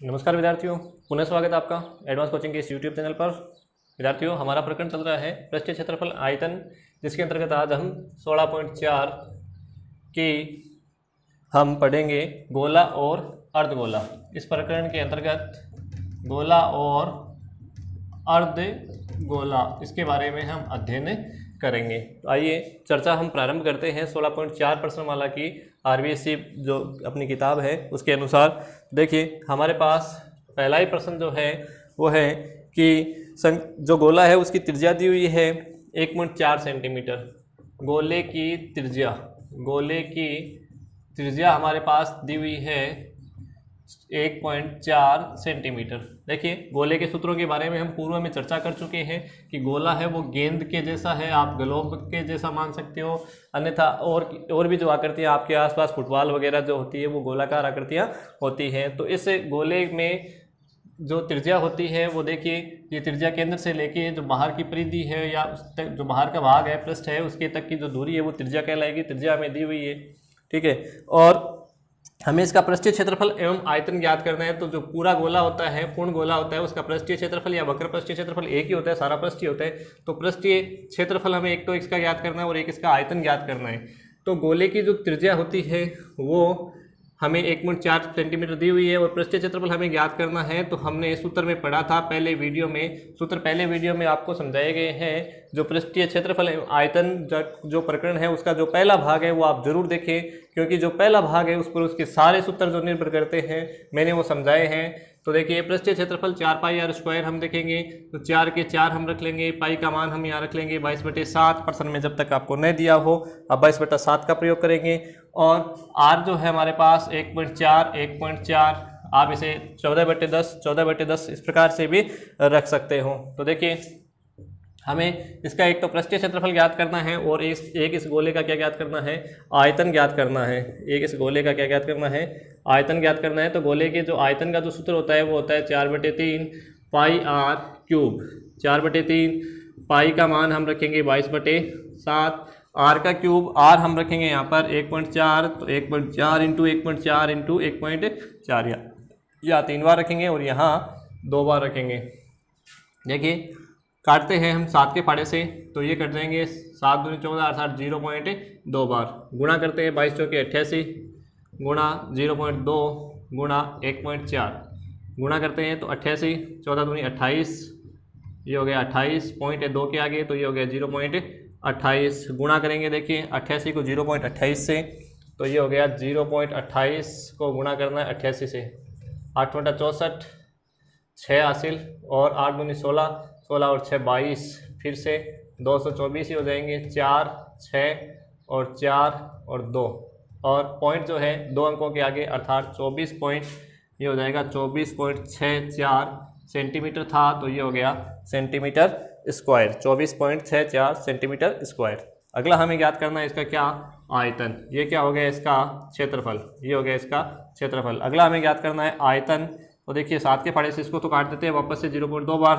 नमस्कार विद्यार्थियों, पुनः स्वागत है आपका एडवांस कोचिंग के इस यूट्यूब चैनल पर। विद्यार्थियों, हमारा प्रकरण चल रहा है पृष्ठीय क्षेत्रफल आयतन, जिसके अंतर्गत आज हम 16.4 की हम पढ़ेंगे गोला और अर्धगोला। इस प्रकरण के अंतर्गत गोला और अर्धगोला इसके बारे में हम अध्ययन करेंगे। तो आइए चर्चा हम प्रारंभ करते हैं 16.4 प्रश्नमाला की आरबीएससी जो अपनी किताब है उसके अनुसार। देखिए, हमारे पास पहला ही प्रश्न जो है वो है कि जो गोला है उसकी त्रिज्या दी हुई है 1.4 सेंटीमीटर। गोले की त्रिज्या हमारे पास दी हुई है 1.4 सेंटीमीटर। देखिए, गोले के सूत्रों के बारे में हम पूर्व में चर्चा कर चुके हैं कि गोला है वो गेंद के जैसा है, आप ग्लोब के जैसा मान सकते हो, अन्यथा और भी जो आकृतियाँ आपके आसपास फुटबॉल वगैरह जो होती है वो गोलाकार आकृतियाँ होती हैं। तो इस गोले में जो त्रिज्या होती है वो देखिए, ये त्रिज्या केंद्र से लेके जो बाहर की परिधि है या उस तक जो बाहर का भाग है, पृष्ठ है, उसके तक की जो दूरी है वो त्रिज्या कहलाएगी। त्रिज्या हमें दी हुई है, ठीक है। और हमें इसका पृष्ठीय क्षेत्रफल एवं आयतन ज्ञात करना है। तो जो पूरा गोला होता है, पूर्ण गोला होता है, उसका पृष्ठीय क्षेत्रफल या वक्र पृष्ठीय क्षेत्रफल एक ही होता है, सारा पृष्ठीय होता है। तो पृष्ठीय क्षेत्रफल हमें एक तो इसका ज्ञात करना है और एक इसका आयतन ज्ञात करना है। तो गोले की जो त्रिज्या होती है वो हमें 1.4 सेंटीमीटर दी हुई है और पृष्ठीय क्षेत्रफल हमें ज्ञात करना है। तो हमने सूत्र में पढ़ा था पहले वीडियो में आपको समझाए गए हैं। जो पृष्ठीय क्षेत्रफल आयतन जो प्रकरण है उसका जो पहला भाग है वो आप जरूर देखें, क्योंकि जो पहला भाग है उस पर उसके सारे सूत्र जो निर्भर करते हैं मैंने वो समझाए हैं। तो देखिए, पृष्ठीय क्षेत्रफल 4 पाई आर स्क्वायर हम देखेंगे, तो 4 के 4 हम रख लेंगे, पाई का मान हम यहाँ रख लेंगे 22/7। प्रश्न में जब तक आपको नहीं दिया हो आप 22/7 का प्रयोग करेंगे। और आर जो है हमारे पास 1.4 आप इसे 14/10 इस प्रकार से भी रख सकते हो। तो देखिए, हमें इसका एक तो पृष्ठीय क्षेत्रफल ज्ञात करना है और एक इस गोले का क्या ज्ञात करना है, आयतन ज्ञात करना है। एक इस गोले का क्या ज्ञात करना है, आयतन ज्ञात करना है। तो गोले के जो आयतन का जो सूत्र होता है वो होता है 4/3 पाई आर क्यूब। 4/3 पाई का मान हम रखेंगे 22/7, आर का क्यूब, आर हम रखेंगे यहाँ पर 1.4, तो 1.4 इंटू 1.4 इंटू 1.4 या 3 बार रखेंगे और यहाँ 2 बार रखेंगे। देखिए, काटते हैं हम 7 के फाड़े से, तो ये कट जाएंगे 7 दूनी 14 अर्थात 0.2 बार। गुणा करते हैं 22 चौके 88 गुणा 0.2 गुणा 1.4 गुणा करते हैं तो 88, 14 दूनी 28, ये हो गया 28, पॉइंट है 2 के आगे तो ये हो गया 0.28। गुणा करेंगे, देखिए 88 को 0.28 से, तो ये हो गया 0.28 को गुणा करना है 88 से, 8 × 64 6 हासिल और 8 दूनी 16, 16 और 6 22, फिर से 224 ही हो जाएंगे, 4 6 और 4 और 2, और पॉइंट जो है 2 अंकों के आगे अर्थात 24 पॉइंट, ये हो जाएगा 24.64 सेंटीमीटर था, तो ये हो गया सेंटीमीटर स्क्वायर, 24.64 सेंटीमीटर स्क्वायर। अगला हमें ज्ञात करना है इसका क्या, आयतन। ये क्या हो गया, इसका क्षेत्रफल, ये हो गया इसका क्षेत्रफल। अगला हमें ज्ञात करना है आयतन। तो देखिए, 7 के फाड़े से इसको तो काट देते हैं वापस से 0.2 बार,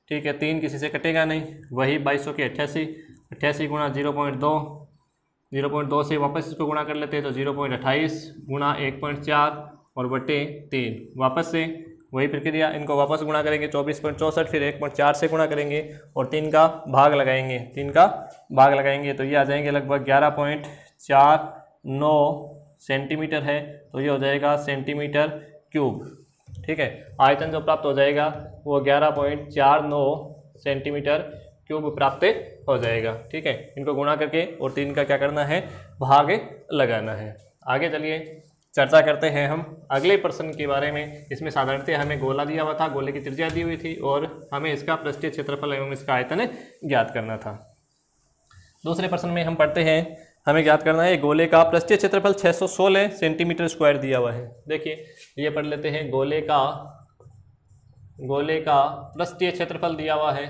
ठीक है, 3 किसी से कटेगा नहीं, वही 22 के 88 गुणा 0.2 से वापस इसको गुणा कर लेते हैं तो 0.28 गुणा 1.4 और बटे 3, वापस से वही प्रक्रिया, इनको वापस गुणा करेंगे 24.64, फिर 1.4 से गुणा करेंगे और 3 का भाग लगाएंगे, तो ये आ जाएंगे लगभग 11.49 सेंटीमीटर है, तो ये हो जाएगा सेंटीमीटर क्यूब, ठीक है। आयतन जो प्राप्त हो जाएगा वो 11.49 सेंटीमीटर क्यूब प्राप्त हो जाएगा, ठीक है। इनको गुणा करके और 3 का क्या करना है, भाग लगाना है। आगे चलिए चर्चा करते हैं हम अगले प्रश्न के बारे में। इसमें साधारणतः हमें गोला दिया हुआ था, गोले की त्रिज्या दी हुई थी और हमें इसका पृष्ठीय क्षेत्रफल एवं इसका आयतन ज्ञात करना था। दूसरे प्रश्न में हम पढ़ते हैं, हमें ज्ञात करना है गोले का पृष्ठीय क्षेत्रफल 616 सेंटीमीटर स्क्वायर दिया हुआ है। देखिए, ये पढ़ लेते हैं, गोले का पृष्ठीय क्षेत्रफल दिया हुआ है,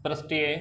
पृष्ठीय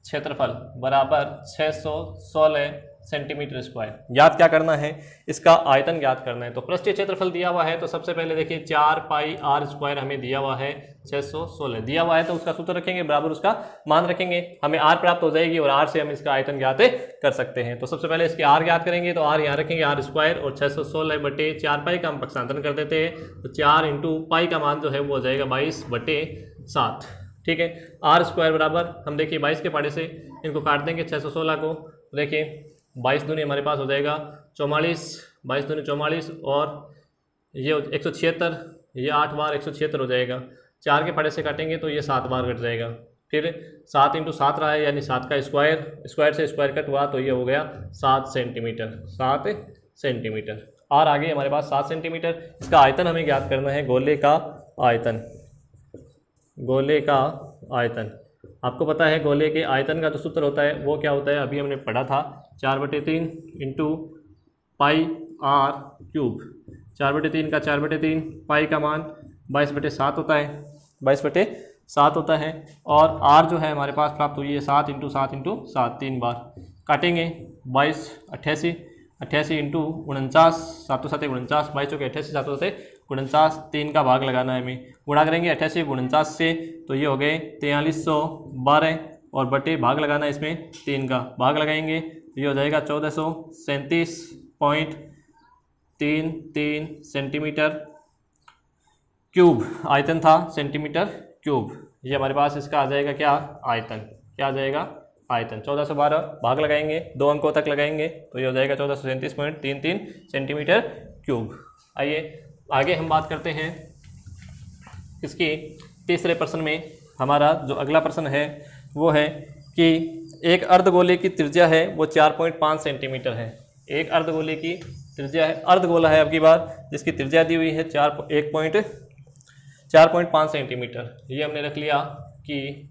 क्षेत्रफल बराबर 616 सेंटीमीटर स्क्वायर। ज्ञात क्या करना है, इसका आयतन ज्ञात करना है। तो पृष्ठीय क्षेत्रफल दिया हुआ है, तो सबसे पहले देखिए 4 पाई आर स्क्वायर हमें दिया हुआ है 616 दिया हुआ है, तो उसका सूत्र रखेंगे बराबर उसका मान रखेंगे, हमें आर प्राप्त हो जाएगी और आर से हम इसका आयतन ज्ञात कर सकते हैं। तो सबसे पहले इसके आर ज्ञात करेंगे, तो आर यहाँ रखेंगे आर स्क्वायर और 616/4 पाई का हम पक्षांतरण कर देते हैं, तो 4 इंटू पाई का मान जो है वो हो जाएगा 22/7। ठीक है, आर स्क्वायर बराबर हम देखिए 22 के पहाड़े से इनको काट देंगे 616 को, देखिए 22 दूनी हमारे पास हो जाएगा 44, 22 दूनी 44 और ये 176, ये 8 बार 176 हो जाएगा। 4 के पहाड़े से काटेंगे तो ये 7 बार कट जाएगा, फिर 7 इंटू 7 रहा है यानी 7 का स्क्वायर, स्क्वायर से स्क्वायर कट हुआ तो ये हो गया 7 सेंटीमीटर, 7 सेंटीमीटर। और आगे हमारे पास 7 सेंटीमीटर। इसका आयतन हमें ज्ञात करना है, गोले का आयतन। गोले का आयतन आपको पता है, गोले के आयतन का जो सूत्र होता है वो क्या होता है, अभी हमने पढ़ा था 4/3 इंटू पाई आर क्यूब। 4/3 का 4/3, पाई का मान 22/7 होता है, 22/7 होता है। और आर जो है हमारे पास प्राप्त हुई है 7 इंटू 7 इंटू 7, 3 बार काटेंगे। 22 88, 88 इंटू 49, 7 7 49, 22 चौके 88, 7 7 49, 3 का भाग लगाना है हमें, गुणा करेंगे 88 49 से, तो ये हो गए 4312 और बटे भाग लगाना है इसमें 3 का भाग लगाएंगे, तो ये हो जाएगा 1437.33 सेंटीमीटर क्यूब। आयतन था सेंटीमीटर क्यूब। ये हमारे पास इसका आ जाएगा क्या, आयतन। क्या आ जाएगा, आयतन। 1412 भाग लगाएंगे, 2 अंकों तक लगाएंगे, तो ये हो जाएगा 1437.33 सेंटीमीटर क्यूब। आइए आगे हम बात करते हैं इसकी तीसरे प्रश्न में। हमारा जो अगला प्रश्न है वो है कि एक अर्धगोले की त्रिज्या है वो 4.5 सेंटीमीटर है। एक अर्धगोले की त्रिज्या है, अर्धगोला है अब की बार, जिसकी त्रिज्या दी हुई है 4.5 सेंटीमीटर। ये हमने रख लिया कि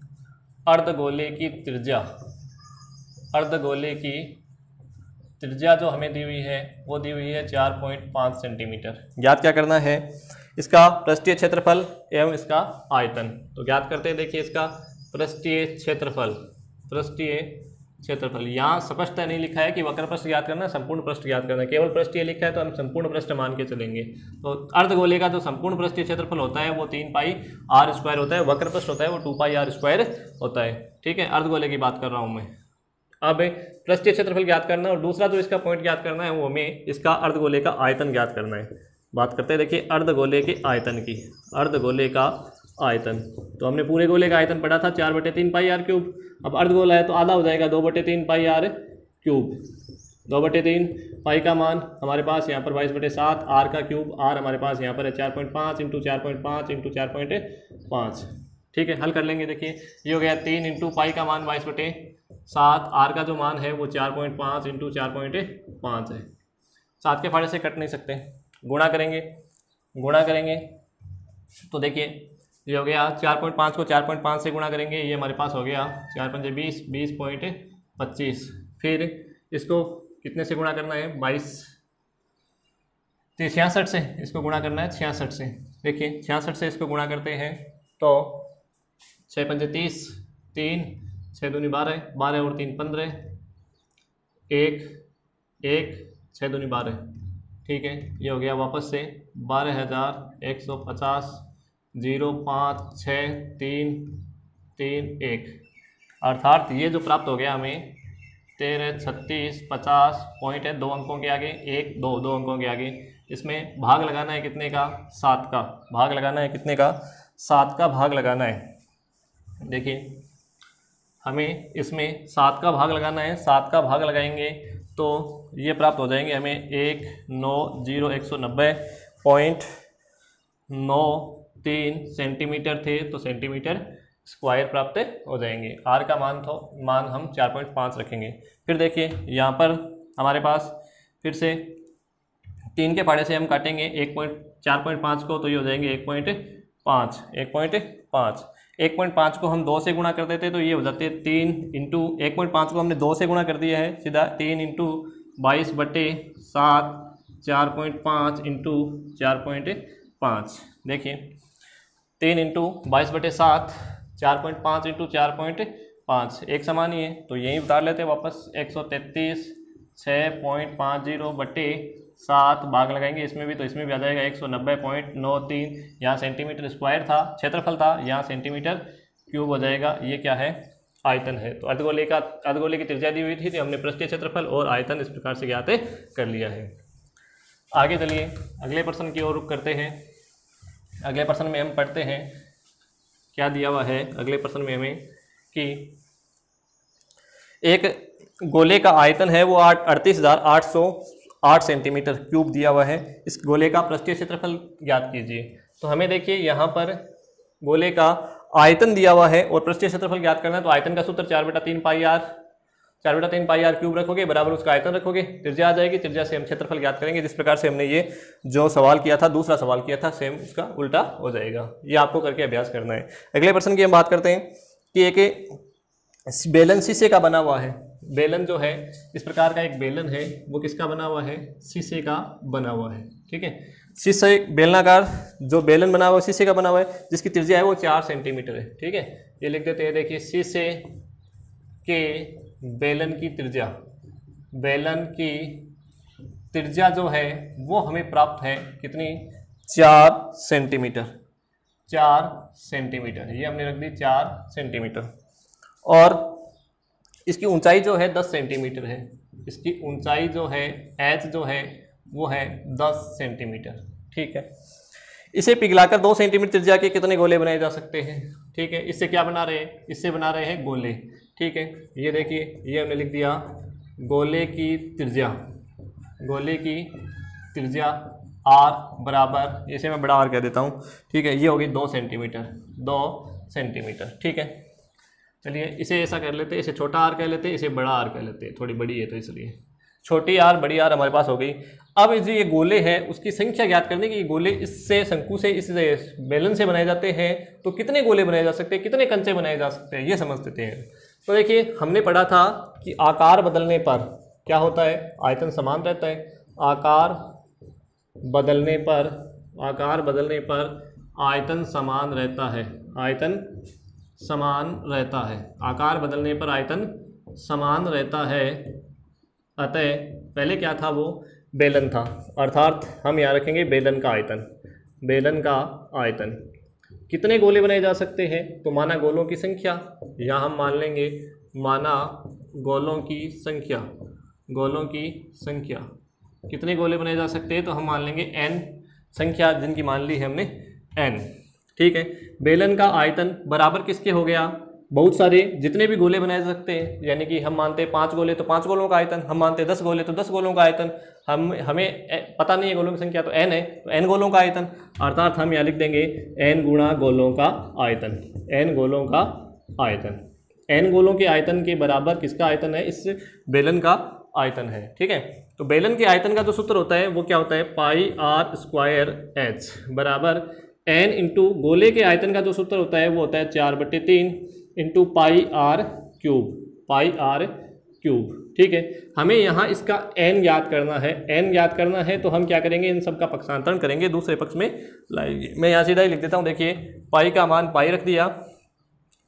अर्धगोले की त्रिज्या, अर्धगोले की त्रिज्या जो हमें दी हुई है वो दी हुई है 4.5 सेंटीमीटर। ज्ञात क्या करना है, इसका पृष्ठीय क्षेत्रफल एवं इसका आयतन। तो ज्ञात करते हैं, देखिए इसका पृष्ठीय क्षेत्रफल, पृष्ठीय क्षेत्रफल यहाँ स्पष्ट नहीं लिखा है कि वक्र पृष्ठ ज्ञात करना है, संपूर्ण पृष्ठ ज्ञात करना है, केवल पृष्ठीय लिखा है तो हम संपूर्ण पृष्ठ मान के चलेंगे। तो अर्धगोले का जो संपूर्ण पृष्ठीय क्षेत्रफल होता है वो 3 पाई आर स्क्वायर होता है, वक्र पृष्ठ होता है वो 2 पाई आर स्क्वायर होता है। ठीक है, अर्धगोले की बात कर रहा हूँ मैं। अब पृष्ठीय क्षेत्रफल ज्ञात करना है और दूसरा जो इसका पॉइंट ज्ञात करना है वो हमें इसका अर्धगोले का आयतन ज्ञात करना है। बात करते हैं देखिए अर्धगोले के आयतन की, अर्धगोले का आयतन। तो हमने पूरे गोले का आयतन पढ़ा था 4/3 पाई आर क्यूब। अब अर्धगोला है तो आधा हो जाएगा 2/3 पाई आर क्यूब। 2/3 पाई का मान हमारे पास यहाँ पर 22/7, आर का क्यूब, आर हमारे पास यहाँ पर है 4.5 इंटू 4.5 इंटू 4.5। ठीक है, हल कर लेंगे। देखिए ये हो गया 3 इंटू पाई का मान 22/7, आर का जो मान है वो 4.5 इंटू 4.5 है। 7 के फाड़े से कट नहीं सकते, गुणा करेंगे, गुणा करेंगे तो देखिए ये हो गया 4.5 को 4.5 से गुणा करेंगे, ये हमारे पास हो गया 4 पंजे 20, 20.25। फिर इसको कितने से गुणा करना है, 22 66 से इसको गुणा करना है 66 से। देखिए 66 से इसको गुणा करते हैं तो 6 पंजे 30, 3 6 दूनी 12, 12 और 3 15, 1 1 6 दूनी 12। ठीक है, ये हो गया वापस से 12,150, 0 5 6 3 3 1, अर्थात ये जो प्राप्त हो गया हमें 13 36 50 पॉइंट है, 2 अंकों के आगे 1 2 2 अंकों के आगे। इसमें भाग लगाना है कितने का, 7 का भाग लगाना है, कितने का, 7 का भाग लगाना है। देखिए हमें इसमें 7 का भाग लगाना है, 7 का भाग लगाएंगे तो ये प्राप्त हो जाएंगे हमें 190,190.93 सेंटीमीटर थे, तो सेंटीमीटर स्क्वायर प्राप्त हो जाएंगे। आर का मान हम 4.5 रखेंगे। फिर देखिए यहाँ पर हमारे पास फिर से 3 के फाड़े से हम काटेंगे 4.5 को, तो ये हो जाएंगे 1.5, 1.5। 1.5 को हम 2 से गुणा कर देते तो ये हो जाते 3 इंटू 1.5 को हमने 2 से गुणा कर दिया है सीधा, 3 इंटू 22/7, 4.5 इंटू 4.5। देखिए 3 इंटू 22/7, 4.5 इंटू 4.5 एक समान ही है, तो यही उतार लेते हैं वापस। 133 6.50/7 भाग लगाएंगे इसमें भी, तो इसमें भी आ जाएगा 190.93। यहाँ सेंटीमीटर स्क्वायर था, क्षेत्रफल था, यहाँ सेंटीमीटर क्यूब हो जाएगा। ये क्या है? आयतन है। तो अर्धगोले की त्रिज्या दी हुई थी, तो हमने पृष्ठीय क्षेत्रफल और आयतन इस प्रकार से ज्ञात कर लिया है। आगे चलिए अगले प्रश्न की ओर रुख करते हैं। अगले प्रश्न में हम पढ़ते हैं क्या दिया हुआ है। अगले प्रश्न में हमें कि एक गोले का आयतन है वो 38,808 सेंटीमीटर क्यूब दिया हुआ है। इस गोले का पृष्ठीय क्षेत्रफल ज्ञात कीजिए। तो हमें देखिए यहाँ पर गोले का आयतन दिया हुआ है और पृष्ठीय क्षेत्रफल ज्ञात करना है। तो आयतन का सूत्र 4/3 पाई आर क्यूब रखोगे बराबर उसका आयतन रखोगे, त्रिज्या आ जाएगी, त्रिज्या से हम क्षेत्रफल ज्ञात करेंगे। जिस प्रकार से हमने ये जो सवाल किया था, दूसरा सवाल किया था, सेम उसका उल्टा हो जाएगा। ये आपको करके अभ्यास करना है। अगले प्रश्न की हम बात करते हैं कि एक बेलन शीशे का बना हुआ है। बेलन जो है, इस प्रकार का एक बेलन है, वो किसका बना हुआ है? शीशे का बना हुआ है। ठीक है, शीशे बेलनाकार जो बेलन बना हुआ है शीशे का बना हुआ है, जिसकी त्रिज्या है वो 4 सेंटीमीटर है। ठीक है, ये लिख देते हैं। देखिए शीशे के बेलन की त्रिज्या जो है वो हमें प्राप्त है कितनी? 4 सेंटीमीटर। 4 सेंटीमीटर, ये हमने रख दी 4 सेंटीमीटर। और इसकी ऊंचाई जो है 10 सेंटीमीटर है। इसकी ऊंचाई जो है h जो है वो है 10 सेंटीमीटर। ठीक है, इसे पिघलाकर 2 सेंटीमीटर त्रिज्या के कितने गोले बनाए जा सकते हैं? ठीक है, इससे क्या बना रहे हैं? इससे बना रहे हैं गोले। ठीक है, ये देखिए, ये हमने लिख दिया गोले की त्रिज्या r बराबर, इसे मैं बड़ा r कह देता हूँ। ठीक है, ये होगी 2 सेंटीमीटर। ठीक है, चलिए इसे ऐसा कर लेते हैं, इसे छोटा r कह लेते हैं, इसे बड़ा r कह लेते हैं। थोड़ी बड़ी है तो इसलिए छोटी r बड़ी r हमारे पास हो गई। अब जो ये गोले हैं उसकी संख्या ज्ञात करने की, गोले इससे शंकु से इस बेलन से बनाए जाते हैं, तो कितने गोले बनाए जा सकते हैं, कितने कंचे बनाए जा सकते हैं, ये समझ लेते हैं। तो देखिए हमने पढ़ा था कि आकार बदलने पर क्या होता है? आयतन समान रहता है। आकार बदलने पर आयतन समान रहता है। आकार बदलने पर आयतन समान रहता है। अतः पहले क्या था? वो बेलन था, अर्थात हम यहाँ रखेंगे बेलन का आयतन। कितने गोले बनाए जा सकते हैं? तो माना गोलों की संख्या, यहाँ हम मान लेंगे माना गोलों की संख्या। कितने गोले बनाए जा सकते हैं? तो हम मान लेंगे n संख्या, जिनकी मान ली है हमने n। ठीक है, बेलन का आयतन बराबर किसके हो गया? बहुत सारे जितने भी गोले बनाए जा सकते हैं, यानी कि हम मानते हैं 5 गोले तो 5 गोलों का आयतन, हम मानते हैं 10 गोले तो 10 गोलों का आयतन। हमें पता नहीं है गोलों की संख्या, तो n है तो n गोलों का आयतन, अर्थात हम यहाँ लिख देंगे n गुणा गोलों का आयतन। n गोलों के आयतन के बराबर किसका आयतन है? इस बेलन का आयतन है। ठीक है, तो बेलन के आयतन का जो सूत्र होता है वो क्या होता है? पाई आर स्क्वायर एच बराबर n इंटू गोले के आयतन का जो सूत्र होता है वो होता है 4/3 इंटू पाई आर क्यूब। ठीक है, हमें यहाँ इसका n ज्ञात करना है। तो हम क्या करेंगे? इन सब का पक्षांतरण करेंगे, दूसरे पक्ष में लाएंगे। मैं यहाँ सीधा ही लिख देता हूँ। देखिए पाई का मान पाई रख दिया,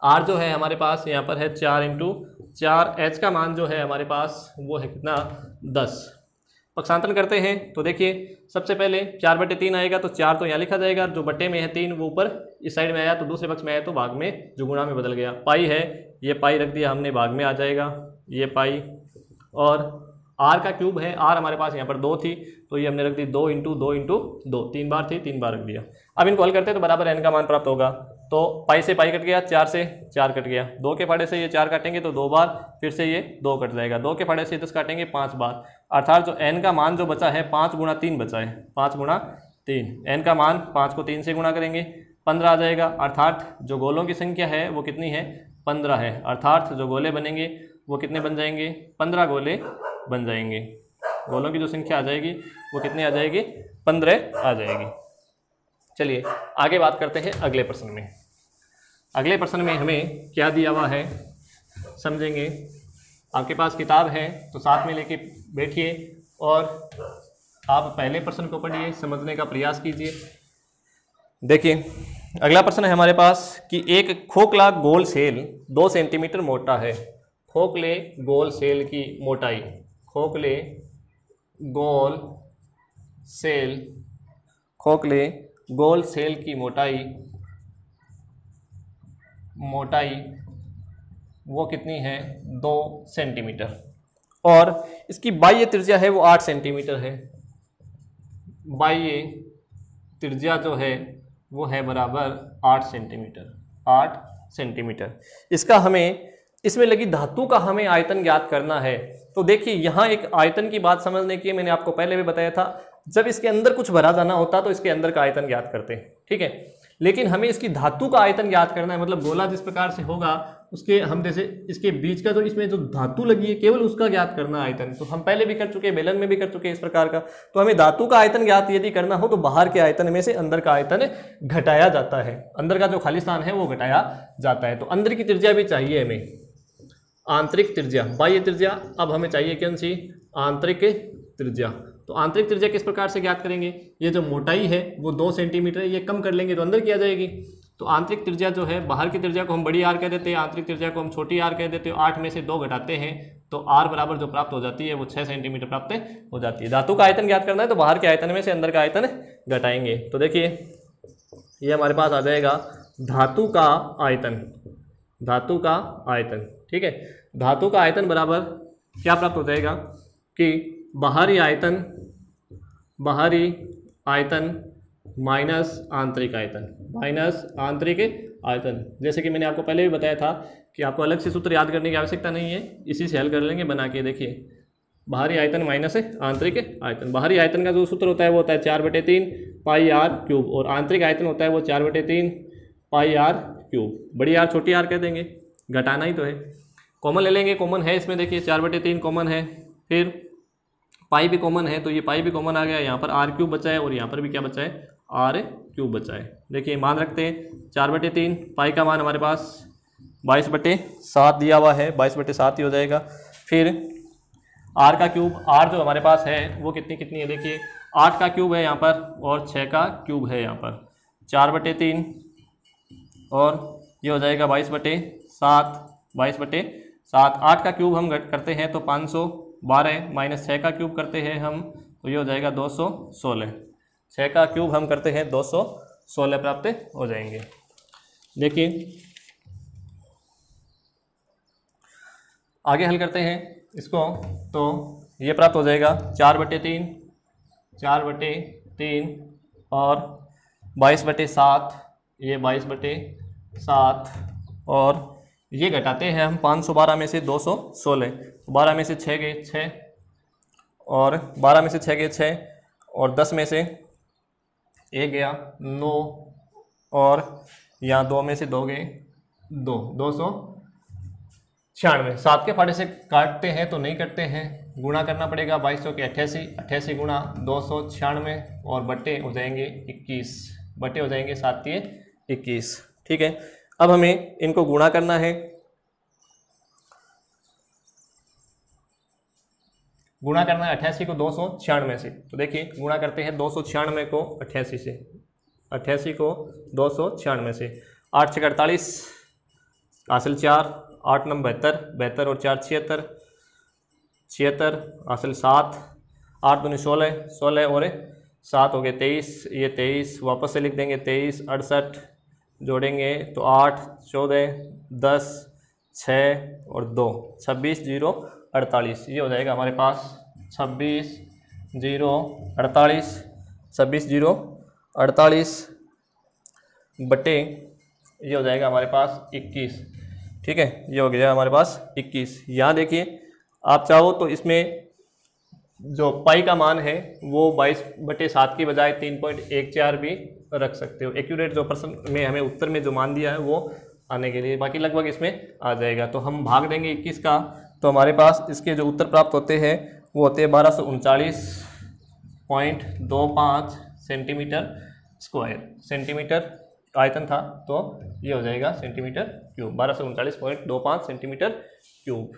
r जो है हमारे पास यहाँ पर है 4 इंटू 4, h का मान जो है हमारे पास वो है कितना? 10। पक्षांतरण करते हैं तो देखिए सबसे पहले 4/3 आएगा, तो 4 तो यहाँ लिखा जाएगा, जो बटे में है 3 वो ऊपर इस साइड में आया, तो दूसरे पक्ष में आया तो भाग में जो गुणा में बदल गया। पाई है, ये पाई रख दिया हमने, भाग में आ जाएगा ये पाई। और r का क्यूब है, r हमारे पास यहाँ पर 2 थी तो ये हमने रख दी 2 इंटू 2, 3 बार थी, 3 बार रख दिया। अब इनको हल करते हैं तो बराबर n का मान प्राप्त होगा। तो पाई से पाई कट गया, 4 से 4 कट गया, 2 के फाड़े से ये 4 काटेंगे तो 2 बार, फिर से ये 2 कट जाएगा, 2 के फाड़े से 10 काटेंगे 5 बार, अर्थात जो n का मान जो बचा है 5 गुणा 3 बचा है, 5 गुणा 3। n का मान 5 को 3 से गुणा करेंगे 15 आ जाएगा, अर्थात जो गोलों की संख्या है वो कितनी है? 15 है, अर्थात जो गोले बनेंगे वो कितने बन जाएंगे? 15 गोले बन जाएंगे। गोलों की जो संख्या आ जाएगी वो कितनी आ जाएगी? 15 आ जाएगी। चलिए आगे बात करते हैं अगले प्रश्न में। अगले प्रश्न में हमें क्या दिया हुआ है समझेंगे। आपके पास किताब है तो साथ में लेके बैठिए और आप पहले प्रश्न को पढ़िए, समझने का प्रयास कीजिए। देखिए अगला प्रश्न है हमारे पास कि एक खोखला गोल सेल 2 सेंटीमीटर मोटा है। खोखले गोल सेल की मोटाई, खोखले गोल सेल, खोखले गोल सेल की मोटाई वो कितनी है 2 सेंटीमीटर, और इसकी बाह्य त्रिज्या है वो 8 सेंटीमीटर है। बाह्य त्रिज्या जो है वो है बराबर 8 सेंटीमीटर। इसका हमें, इसमें लगी धातु का हमें आयतन ज्ञात करना है। तो देखिए यहाँ एक आयतन की बात समझने की, मैंने आपको पहले भी बताया था, जब इसके अंदर कुछ भरा जाना होता तो इसके अंदर का आयतन ज्ञात करते हैं, ठीक है। लेकिन हमें इसकी धातु का आयतन ज्ञात करना है, मतलब गोला जिस प्रकार से होगा उसके हम जैसे इसके बीच का जो इसमें जो धातु लगी है केवल उसका ज्ञात करना आयतन, तो हम पहले भी कर चुके हैं, बेलन में भी कर चुके हैं इस प्रकार का। तो हमें धातु का आयतन ज्ञात यदि करना हो तो बाहर के आयतन में से अंदर का आयतन घटाया जाता है, अंदर का जो खाली स्थान है वो घटाया जाता है। तो अंदर की त्रिज्या भी चाहिए हमें, आंतरिक त्रिज्या, बाह्य त्रिज्या अब हमें चाहिए कौन सी, आंतरिक त्रिज्या। तो आंतरिक त्रिज्या किस प्रकार से ज्ञात करेंगे, ये जो मोटाई है वो 2 सेंटीमीटर है, ये कम कर लेंगे तो अंदर की आ जाएगी। तो आंतरिक त्रिज्या जो है, बाहर की त्रिज्या को हम बड़ी आर कह देते हैं, आंतरिक त्रिज्या को हम छोटी आर कह देते हैं। 8 में से 2 घटाते हैं तो आर बराबर जो प्राप्त हो जाती है वो 6 सेंटीमीटर प्राप्त हो जाती है। धातु का आयतन ज्ञात करना है तो बाहर के आयतन में से अंदर का आयतन घटाएंगे। तो देखिए ये हमारे पास आ जाएगा धातु का आयतन, ठीक है। धातु का आयतन बराबर क्या प्राप्त हो जाएगा कि बाहरी आयतन माइनस आंतरिक आयतन, जैसे कि मैंने आपको पहले भी बताया था कि आपको अलग से सूत्र याद करने की आवश्यकता नहीं है, इसी से हल कर लेंगे बना के। देखिए बाहरी आयतन माइनस आंतरिक आयतन, बाहरी आयतन का जो सूत्र होता है वो होता है 4/3 पाई आर क्यूब, और आंतरिक आयतन होता है वो 4/3 पाई आर क्यूब। बड़ी आर छोटी आर कह देंगे, घटाना ही तो है। कॉमन ले लेंगे, कॉमन है इसमें, देखिए 4/3 कॉमन है, फिर पाई भी कॉमन है तो ये पाई भी कॉमन आ गया, यहाँ पर आर क्यूब बचा है और यहाँ पर भी क्या बचा है, आर क्यूब बचा है। देखिए मान रखते हैं 4/3, पाई का मान हमारे पास 22/7 दिया हुआ है, 22/7 ही हो जाएगा। फिर आर का क्यूब, आर जो हमारे पास है वो कितनी है, देखिए 8 का क्यूब है यहाँ पर और 6 का क्यूब है यहाँ पर, 4/3 और ये हो जाएगा 22/7। 8 का क्यूब हम करते हैं तो 512 माइनस 6 का क्यूब करते हैं हम तो ये हो जाएगा 216। 6 का क्यूब हम करते हैं 216 प्राप्त हो जाएंगे। देखिए आगे हल करते हैं इसको, तो ये प्राप्त हो जाएगा 4/3 और 22/7, ये 22/7 और ये घटाते हैं हम 512 में से 216, 12 में से 6 गए 6 और 12 में से 6 गए 6 और 10 में से 1 गया 9 और यहाँ 2 में से 2 गए 2, 296। 7 के फाड़े से काटते हैं तो नहीं कटते हैं, गुणा करना पड़ेगा 2200 के 88 गुणा 296 और बट्टे हो जाएंगे 21, बट्टे हो जाएंगे 7 × 21, ठीक है। अब हमें इनको गुणा करना है, गुणा करना है 88 को 296 से। तो देखिए गुणा करते हैं 296 को 88 से, 88 को 296 से। 8 × 48 हासिल 4, 8 9 72, 72 और 4 76, 76 हासिल 7, 8 दूनी 16, 16 और 7 हो गए 23, ये 23 वापस से लिख देंगे 23, 68 जोड़ेंगे तो 8, 14, 10, 6 और 2, 26 0 48, ये हो जाएगा हमारे पास 26 0 48, 26 0 48 बटे ये हो जाएगा हमारे पास 21, ठीक है। ये हो गया हमारे पास 21। यहाँ देखिए आप चाहो तो इसमें जो पाई का मान है वो 22/7 की बजाय 3.14 भी रख सकते हो, एक्यूरेट जो पर्सन में हमें उत्तर में जो मान दिया है वो आने के लिए, बाकी लगभग इसमें आ जाएगा। तो हम भाग देंगे 21 का, तो हमारे पास इसके जो उत्तर प्राप्त होते हैं वो होते हैं 1239.25 सेंटीमीटर स्क्वायर। सेंटीमीटर आयतन था तो ये हो जाएगा सेंटीमीटर क्यूब, 1239.25 सेंटीमीटर क्यूब।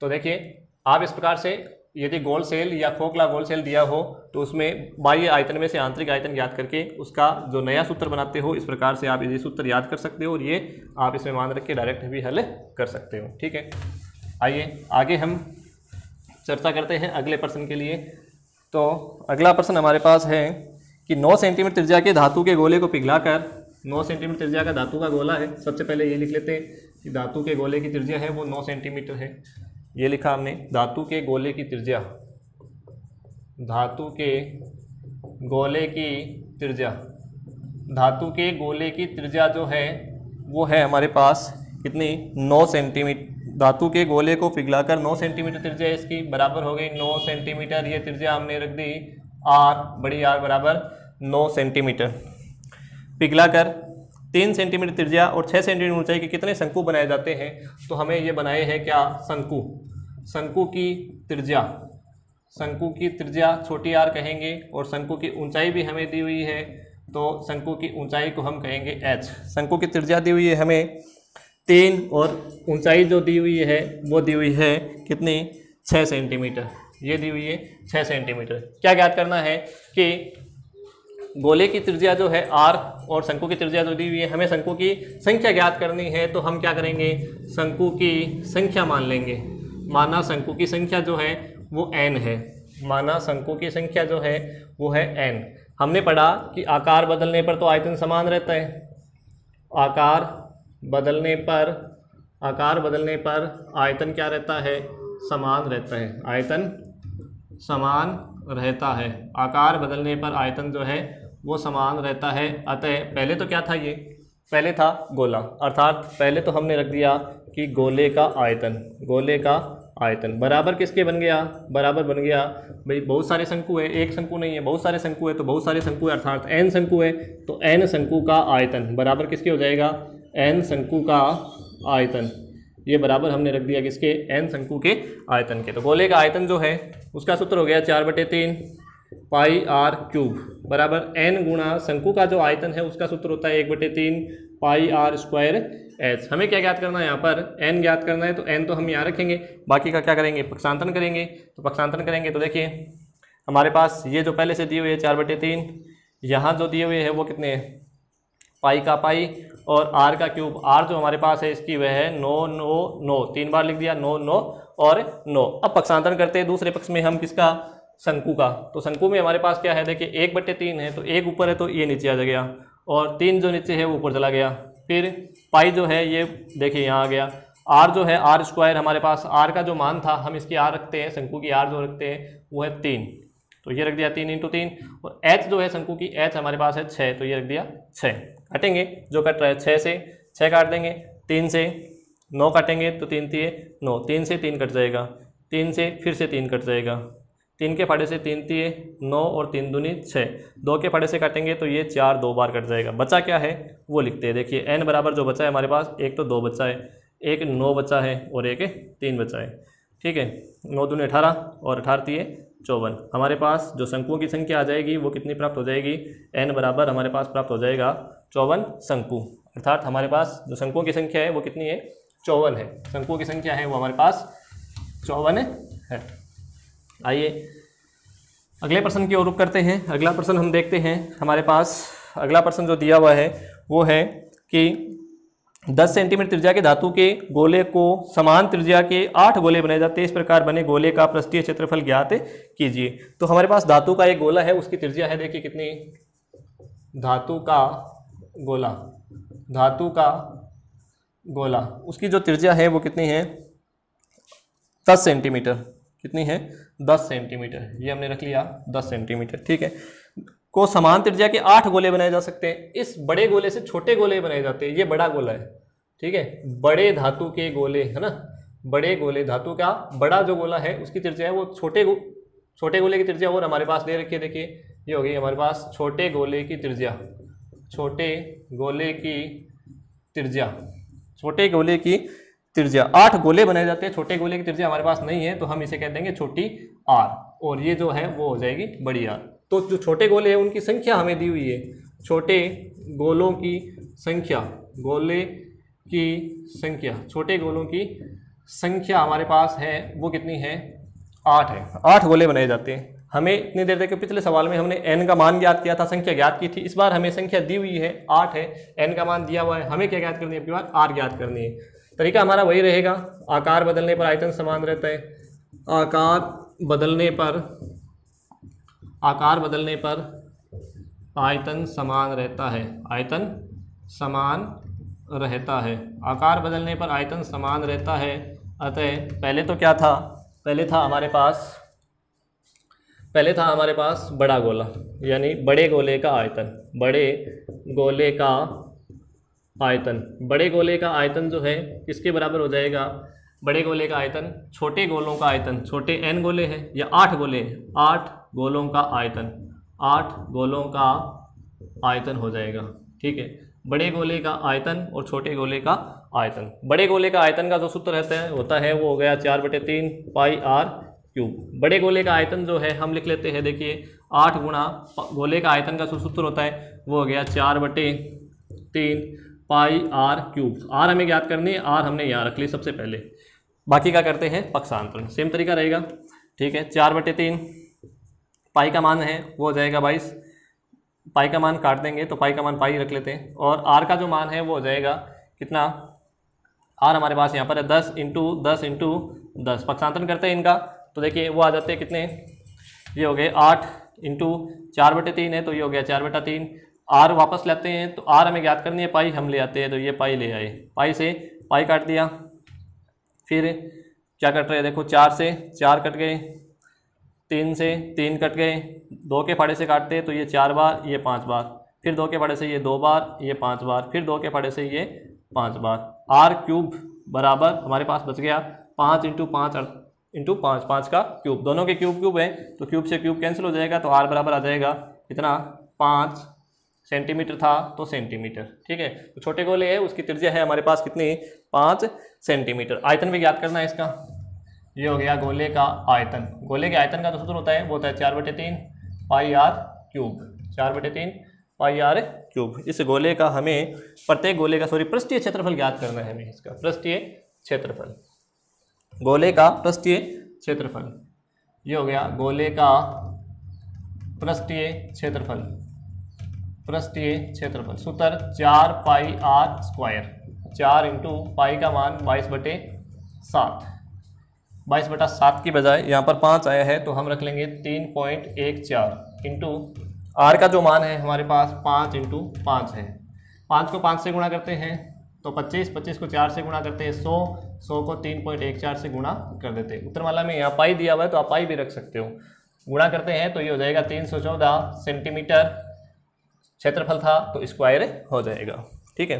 तो देखिए आप इस प्रकार से यदि गोल सेल या खोखला गोल सेल दिया हो तो उसमें बाह्य आयतन में से आंतरिक आयतन ज्ञात करके उसका जो नया सूत्र बनाते हो, इस प्रकार से आप ये सूत्र याद कर सकते हो और ये आप इसमें मान रख के डायरेक्ट भी हल कर सकते हो, ठीक है। आइए आगे हम चर्चा करते हैं अगले प्रश्न के लिए। तो अगला प्रश्न हमारे पास है कि 9 सेंटीमीटर त्रिज्या के धातु के गोले को पिघलाकर 9 सेंटीमीटर त्रिज्या का धातु का गोला है। सबसे पहले ये लिख लेते हैं कि धातु के गोले की त्रिज्या है वो 9 सेंटीमीटर है। ये लिखा हमने, धातु के गोले की त्रिज्या, धातु के गोले की त्रिज्या, धातु के गोले की त्रिज्या जो है वो है हमारे पास कितनी, 9 सेंटीमीटर। धातु के गोले को पिघलाकर 9 सेंटीमीटर त्रिज्या इसकी बराबर हो गई 9 सेंटीमीटर। ये त्रिज्या हमने रख दी आर, बड़ी आर बराबर 9 सेंटीमीटर। पिघलाकर 3 सेंटीमीटर त्रिज्या और 6 सेंटीमीटर ऊंचाई के कितने शंकु बनाए जाते हैं? तो हमें ये बनाए हैं क्या, शंकु। शंकु की त्रिज्या, शंकु की त्रिज्या छोटी आर कहेंगे और शंकु की ऊंचाई भी हमें दी हुई है, तो शंकु की ऊंचाई को हम कहेंगे h। शंकु की त्रिज्या दी हुई है हमें 3 और ऊंचाई जो दी हुई है वो दी हुई है कितनी, 6 सेंटीमीटर। ये दी हुई है 6 सेंटीमीटर। क्या ज्ञात करना है कि गोले की त्रिज्या जो है r और शंकु की त्रिज्या जो दी हुई है, हमें शंकु की संख्या ज्ञात करनी है। तो हम क्या करेंगे, शंकु की संख्या मान लेंगे। माना शंकु की संख्या जो है वो n है, माना शंकु की संख्या जो है वो है n। हमने पढ़ा कि आकार बदलने पर तो आयतन समान रहता है, आकार बदलने पर आयतन क्या रहता है, समान रहता है, आयतन समान रहता है। आकार बदलने पर आयतन जो है वो समान रहता है। अतः पहले तो क्या था, ये पहले था गोला, अर्थात पहले तो हमने रख दिया कि गोले का आयतन, गोले का आयतन बराबर किसके बन गया, बराबर बन गया भाई बहुत सारे शंकु है, एक शंकु नहीं है, बहुत सारे शंकु है, तो बहुत सारे शंकु है अर्थात n शंकु है, तो n शंकु का आयतन बराबर किसके हो जाएगा, n शंकु का आयतन। ये बराबर हमने रख दिया किसके, n शंकु के आयतन के। तो गोले का आयतन जो है उसका सूत्र हो गया 4/3 पाई आर क्यूब बराबर n गुणा शंकु का जो आयतन है उसका सूत्र होता है 1/3 पाई आर स्क्वायर एच। हमें क्या ज्ञात करना है, यहाँ पर n ज्ञात करना है, तो n तो हम यहाँ रखेंगे, बाकी का क्या करेंगे, पक्षांतरण करेंगे। तो पक्षांतरण करेंगे तो देखिए हमारे पास ये जो पहले से दिए हुए है 4/3, यहाँ जो दिए हुए है वो कितने हैं, पाई का पाई और आर का क्यूब। आर जो हमारे पास है इसकी वह है 9 9 9, 3 बार लिख दिया 9 9 और 9। अब पक्षांतरण करते हैं दूसरे पक्ष में हम किसका, शंकु का। तो शंकु में हमारे पास क्या है, देखिए 1/3 है, तो 1 ऊपर है तो ये नीचे आ गया और 3 जो नीचे है वो ऊपर चला गया। फिर पाई जो है ये देखिए यहाँ आ गया। आर जो है आर स्क्वायर, हमारे पास आर का जो मान था हम इसकी आर रखते हैं, शंकु की आर जो रखते हैं वो है 3, तो ये रख दिया 3 × 3। और एच जो है शंकु की एच हमारे पास है 6, तो ये रख दिया 6। काटेंगे जो कट रहा है 6 से 6 काट देंगे, 3 से 9 काटेंगे तो 3 3 9, 3 से 3 कट जाएगा, 3 से फिर से 3 कट जाएगा, 3 के फाड़े से 3 3 9 और 3 दूनी 6, 2 के फाड़े से काटेंगे तो ये 4 2 बार कट जाएगा। बचा क्या है वो लिखते हैं। देखिए n बराबर जो बचा है हमारे पास, एक तो 2 बचा है, एक 9 बचा है और एक 3 बचा है। ठीक है, 9 दूनी 18 और 18 3 54। हमारे पास जो शंकुओं की संख्या आ जाएगी वो कितनी प्राप्त हो जाएगी, n बराबर हमारे पास प्राप्त हो जाएगा 54 शंकु। अर्थात हमारे पास जो शंकुओं की संख्या है वो कितनी है, 54 है। शंकुओं की संख्या है वो हमारे पास 54 है। आइए अगले प्रश्न की ओर रुख करते हैं। अगला प्रश्न हम देखते हैं, हमारे पास अगला प्रश्न जो दिया हुआ है वो है कि 10 सेंटीमीटर त्रिज्या के धातु के गोले को समान त्रिज्या के 8 गोले बनाए जाते हैं। इस प्रकार बने गोले का पृष्ठीय क्षेत्रफल ज्ञात कीजिए। तो हमारे पास धातु का एक गोला है, उसकी त्रिज्या है देखिए कितनी, धातु का गोला, धातु का गोला उसकी जो त्रिज्या है वो कितनी है, 10 सेंटीमीटर। कितनी है, 10 सेंटीमीटर। ये हमने रख लिया 10 सेंटीमीटर। ठीक है, को समान त्रिज्या के 8 गोले बनाए जा सकते हैं। इस बड़े गोले से छोटे गोले बनाए जाते हैं। ये बड़ा गोला है, ठीक है, बड़े धातु के गोले है ना, बड़े गोले धातु का बड़ा जो गोला है उसकी त्रिज्या है वो छोटे गोले की त्रिज्या और हमारे पास दे रखी है। देखिए ये हो गई हमारे पास छोटे गोले की त्रिज्या, छोटे गोले की त्रिज्या, छोटे गोले की त्रिज्या। 8 गोले बनाए जाते हैं, छोटे गोले की त्रिज्या हमारे पास नहीं है तो हम इसे कह देंगे छोटी आर, और ये जो है वो हो जाएगी बड़ी आर। तो जो छोटे गोले हैं उनकी संख्या हमें दी हुई है, छोटे गोलों की संख्या, गोले की संख्या, छोटे गोलों की संख्या हमारे पास है वो कितनी है, 8 है। 8 गोले बनाए जाते हैं। हमें इतनी देर तक पिछले सवाल में हमने n का मान ज्ञात किया था, संख्या ज्ञात की थी। इस बार हमें संख्या दी हुई है 8 है, n का मान दिया हुआ है, हमें क्या ज्ञात करनी है, अब की बार r ज्ञात करनी है। तरीका हमारा वही रहेगा, आकार बदलने पर आयतन समान रहता है, आकार बदलने पर आयतन समान रहता है, आयतन समान रहता है, आकार बदलने पर आयतन समान रहता है। अतः पहले तो क्या था, पहले था हमारे पास बड़ा गोला, यानी बड़े गोले का आयतन, बड़े गोले का आयतन जो है किसके बराबर हो जाएगा, बड़े गोले का आयतन छोटे गोलों का आयतन, छोटे n गोले हैं या 8 गोले हैं, 8 गोलों का आयतन, 8 गोलों का आयतन हो जाएगा। ठीक है, बड़े गोले का आयतन और छोटे गोले का आयतन। बड़े गोले का आयतन का जो सूत्र होता है वो हो गया 4/3 पाई r क्यूब। बड़े गोले का आयतन जो है हम लिख लेते हैं, देखिए 8 गुणा गोले का आयतन का जो सूत्र होता है वो हो गया 4/3 पाई r क्यूब। r हमें ज्ञात करनी है, r हमने यहाँ रख ली सबसे पहले, बाकी का करते हैं पक्षांतरण, सेम तरीका रहेगा। ठीक है, 4/3 पाई का मान है वो हो जाएगा 22, पाई का मान काट देंगे तो पाई का मान पाई रख लेते हैं, और r का जो मान है वो हो जाएगा कितना, r हमारे पास यहाँ पर है 10 × 10। पक्षांतरण करते हैं इनका तो देखिए वो आ जाते हैं कितने, ये हो गए 8 × 4/3 है तो ये हो गया 4/3। r वापस लेते हैं तो r हमें ज्ञात करनी है, पाई हम ले आते हैं तो ये पाई ले आए, पाई से पाई काट दिया, फिर क्या कट रहे हैं देखो, 4 से 4 कट गए, 3 से 3 कट गए, 2 के फाड़े से काटते हैं तो ये 4 बार, ये 5 बार, फिर 2 के फाड़े से ये 2 बार, ये 5 बार, फिर 2 के फाड़े से ये 5 बार। r क्यूब बराबर हमारे पास बच गया 5 × 5 5 का क्यूब, दोनों के क्यूब है तो क्यूब से क्यूब कैंसिल हो जाएगा, तो r बराबर आ जाएगा कितना, 5 सेंटीमीटर था तो सेंटीमीटर। ठीक है, तो छोटे गोले है उसकी त्रिज्या है हमारे पास कितनी, 5 सेंटीमीटर। आयतन भी ज्ञात करना है इसका, ये हो गया गोले का आयतन। गोले के आयतन का जो सूत्र होता है वो होता है 4/3 पाई r क्यूब, 4/3 पाई r क्यूब। इस गोले का हमें प्रत्येक गोले का पृष्ठीय क्षेत्रफल ज्ञात करना है हमें, इसका पृष्ठीय क्षेत्रफल, गोले का पृष्ठीय क्षेत्रफल, ये हो गया गोले का पृष्ठीय क्षेत्रफल। सूत्र 4 पाई r स्क्वायर, 4 × पाई का मान 22/7, 22/7 की बजाय यहाँ पर 5 आया है तो हम रख लेंगे 3.14 इंटू r का जो मान है हमारे पास 5 × 5 है, 5 को 5 से गुणा करते हैं तो 25, 25 को 4 से गुणा करते हैं 100, 100 को 3.14 से गुणा कर देते हैं। उत्तर वाला में यहाँ पाई दिया हुआ है तो आप पाई भी रख सकते हो, गुणा करते हैं तो ये हो जाएगा 314 सेंटीमीटर क्षेत्रफल था तो स्क्वायर हो जाएगा। ठीक है,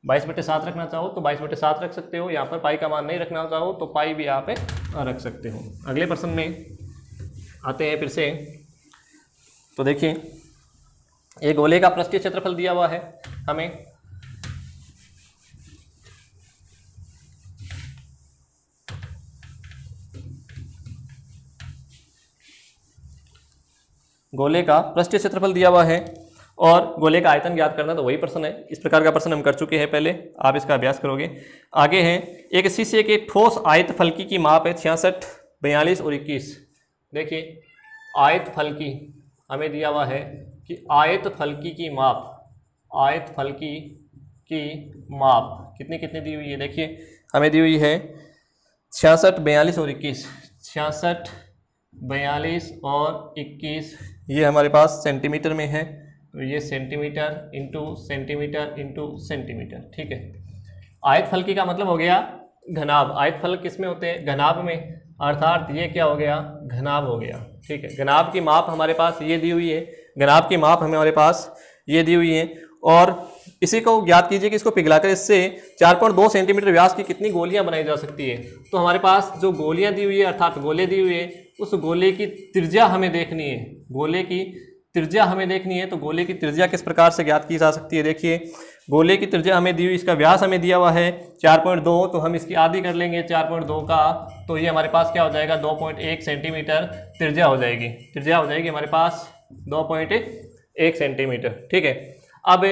22/7 रखना चाहो तो 22/7 रख सकते हो, यहाँ पर पाई का मान नहीं रखना चाहो तो पाई भी आप रख सकते हो। अगले प्रश्न में आते हैं फिर से, तो देखिए ये गोले का पृष्ठीय क्षेत्रफल दिया हुआ है हमें, गोले का पृष्ठीय क्षेत्रफल दिया हुआ है और गोले का आयतन ज्ञात करना, तो वही प्रश्न है। इस प्रकार का प्रश्न हम कर चुके हैं पहले, आप इसका अभ्यास करोगे। आगे है, एक शीशे के ठोस आयत फलकी की माप है 66, 42 और 21। देखिए आयत फलकी हमें दिया हुआ है कि आयत फलकी की माप कितनी कितनी दी हुई है, देखिए हमें दी हुई है 66, 42 और 21, 66, 42 और 21, ये हमारे पास सेंटीमीटर में है तो ये centimetre into centimetre into centimetre. ठीक है, आयत फलकी का मतलब हो गया घनाभ। आयत फलक किस में होते हैं, घनाभ में, अर्थात ये क्या हो गया, घनाभ हो गया। ठीक है, घनाभ की माप हमारे पास ये दी हुई है, घनाभ की माप हमारे पास ये दी हुई है, और इसी को ज्ञात कीजिए कि इसको पिघलाकर इससे 4.2 सेंटीमीटर व्यास की कितनी गोलियां बनाई जा सकती है। तो हमारे पास जो गोलियां दी हुई है अर्थात गोले दी हुई है, उस गोले की त्रिज्या हमें देखनी है, गोले की त्रिज्या हमें देखनी है। तो गोले की त्रिज्या किस प्रकार से ज्ञात की जा सकती है, देखिए गोले की त्रिज्या हमें दी हुई, इसका व्यास हमें दिया हुआ है 4.2, तो हम इसकी आधी कर लेंगे 4.2 का, तो ये हमारे पास क्या हो जाएगा 2.1 सेंटीमीटर त्रिज्या हो जाएगी, त्रिज्या हो जाएगी हमारे पास 2.1 सेंटीमीटर। ठीक है, अब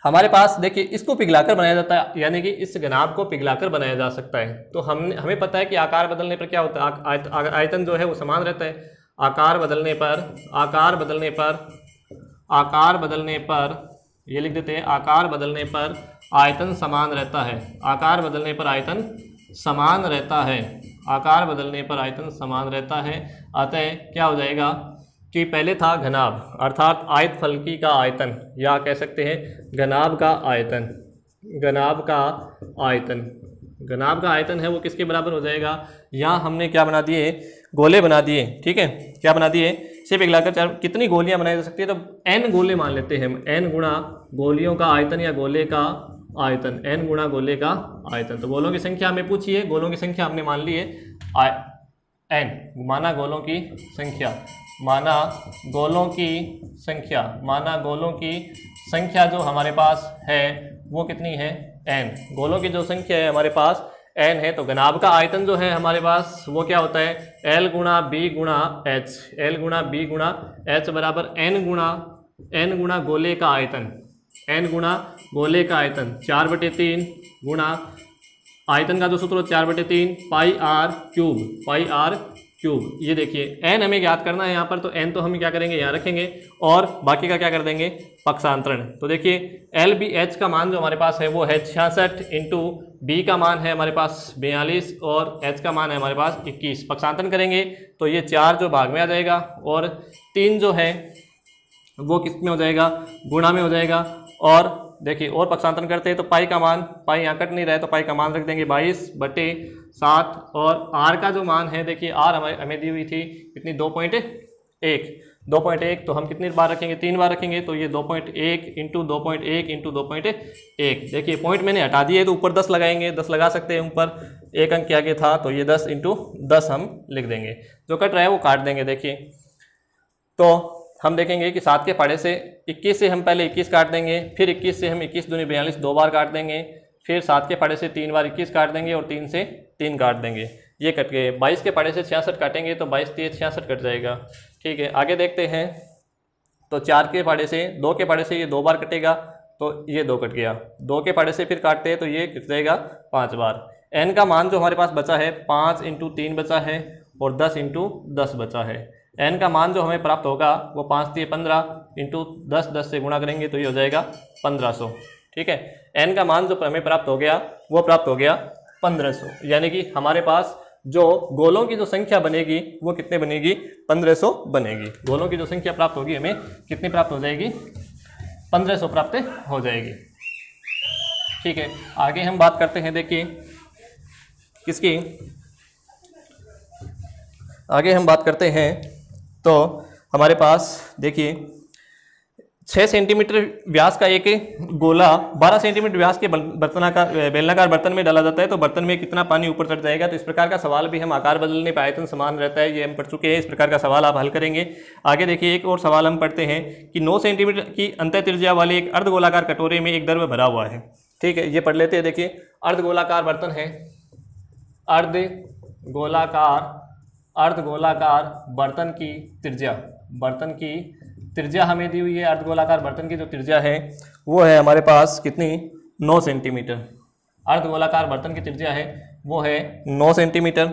हमारे पास देखिए इसको पिघलाकर बनाया जाता है, यानी कि इस घनाभ को पिघलाकर बनाया जा सकता है। तो हमें पता है कि आकार बदलने पर क्या होता है, आयतन जो है वो समान रहता है, आकार बदलने पर ये लिख देते हैं, आकार बदलने पर आयतन समान रहता है, आकार बदलने पर आयतन समान रहता है, आकार बदलने पर आयतन समान रहता है। अतः क्या हो जाएगा कि पहले था घनाभ अर्थात आयत फलकी का आयतन, या कह सकते हैं घनाभ का आयतन। घनाभ का आयतन, घनाभ का आयतन है वो किसके बराबर हो जाएगा, यहाँ हमने क्या बना दिए, गोले बना दिए। ठीक है, क्या बना दिए, सिर्फ एक लाकर चार कितनी गोलियां बनाई जा सकती है, तो n गोले मान लेते हैं हम, n गुणा गोलियों का आयतन या गोले का आयतन, n गुणा गोले का आयतन। तो गोलों की संख्या हमें पूछी है, गोलों की संख्या हमने मान ली है n, माना गोलों की संख्या, माना गोलों की संख्या, माना गोलों की संख्या जो हमारे पास है वो कितनी है, n। गोलों की जो संख्या है हमारे पास n है, तो घनाभ का आयतन जो है हमारे पास वो क्या होता है, L गुणा B गुणा H, L गुणा B गुणा H बराबर n गुणा गोले का आयतन, n गुणा गोले का आयतन 4/3 गुणा आयतन का जो सूत्र 4/3 पाई आर क्यूब। ये देखिए n हमें याद करना है यहाँ पर, तो n तो हम क्या करेंगे यहाँ रखेंगे और बाकी का क्या कर देंगे पक्षांतरण। तो देखिए एल बी एच का मान जो हमारे पास है वो है 66 इंटू बी का मान है हमारे पास 42 और एच का मान है हमारे पास 21। पक्षांतरण करेंगे तो ये 4 जो भाग में आ जाएगा और 3 जो है वो किस में हो जाएगा, गुणा में हो जाएगा। और देखिए और पक्षांतरण करते हैं तो पाई का मान, पाई यहाँ कट नहीं रहा है तो पाई का मान रख देंगे 22/7 और आर का जो मान है देखिए आर हमें दी हुई थी कितनी 2.1 तो हम कितनी बार रखेंगे, 3 बार रखेंगे। तो ये 2.1 इंटू 2.1 इंटू 2.1। देखिए पॉइंट मैंने हटा दिए तो ऊपर 10 लगाएंगे, 10 लगा सकते हैं ऊपर, एक अंक के आगे था तो ये 10 इंटू 10 हम लिख देंगे, जो कट रहा है वो काट देंगे। देखिए तो हम देखेंगे कि 7 के पहाड़े से 21 से हम पहले 21 काट देंगे, फिर 21 से हम 21 दूनी 42 2 बार काट देंगे, फिर 7 के पहाड़े से 3 बार 21 काट देंगे और 3 से 3 काट देंगे, ये कट गए। 22 के पहाड़े से 66 काटेंगे तो 22 3 66 कट जाएगा। ठीक है, आगे देखते हैं तो 4 के पहाड़े से 2 के पहाड़े से ये 2 बार कटेगा तो ये 2 कट गया, 2 के पहाड़े से फिर काटते हैं तो ये कट जाएगा 5 बार। n का मान जो हमारे पास बचा है 5 इंटू 3 बचा है और 10 इंटू 10 बचा है। n का मान जो हमें प्राप्त होगा वो 5 3 15 इंटू 10 से गुणा करेंगे तो ये हो जाएगा 1500। ठीक है, n का मान जो हमें प्राप्त हो गया वो प्राप्त हो गया 1500, यानी कि हमारे पास जो गोलों की जो संख्या बनेगी वो कितने बनेगी, 1500 बनेगी। गोलों की जो संख्या प्राप्त होगी हमें कितनी प्राप्त हो जाएगी, 1500 प्राप्त हो जाएगी। ठीक है, आगे हम बात करते हैं, देखिए किसकी, आगे हम बात करते हैं तो हमारे पास देखिए 6 सेंटीमीटर व्यास का एक गोला 12 सेंटीमीटर व्यास के बेलनाकार बर्तन में डाला जाता है तो बर्तन में कितना पानी ऊपर चढ़ जाएगा। तो इस प्रकार का सवाल भी हम आकार बदलने पर आयतन समान रहता है, ये हम पढ़ चुके हैं। इस प्रकार का सवाल आप हल करेंगे। आगे देखिए एक और सवाल हम पढ़ते हैं कि 9 सेंटीमीटर की अंतः त्रिज्या वाले एक अर्धगोलाकार कटोरे में एक द्रव्य भरा हुआ है। ठीक है, ये पढ़ लेते हैं। देखिए अर्धगोलाकार बर्तन है, अर्धगोलाकार बर्तन की त्रिज्या हमें दी हुई है। अर्धगोलाकार बर्तन की जो त्रिज्या है वो है हमारे पास कितनी, 9 सेंटीमीटर। अर्धगोलाकार बर्तन की त्रिज्या है वो है 9 सेंटीमीटर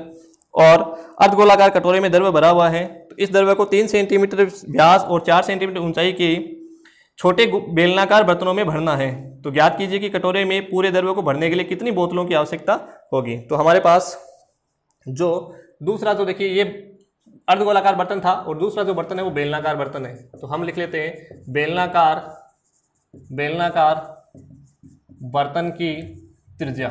और अर्धगोलाकार कटोरे में द्रव्य भरा हुआ है। तो इस द्रव्य को 3 सेंटीमीटर व्यास और 4 सेंटीमीटर ऊंचाई के छोटे बेलनाकार बर्तनों में भरना है। तो ज्ञात कीजिए कि कटोरे में पूरे द्रव्य को भरने के लिए कितनी बोतलों की आवश्यकता होगी। तो हमारे पास जो दूसरा, तो देखिए ये अर्धगोलाकार बर्तन था और दूसरा जो बर्तन है वो बेलनाकार बर्तन है। तो हम लिख लेते हैं बेलनाकार बर्तन की त्रिज्या,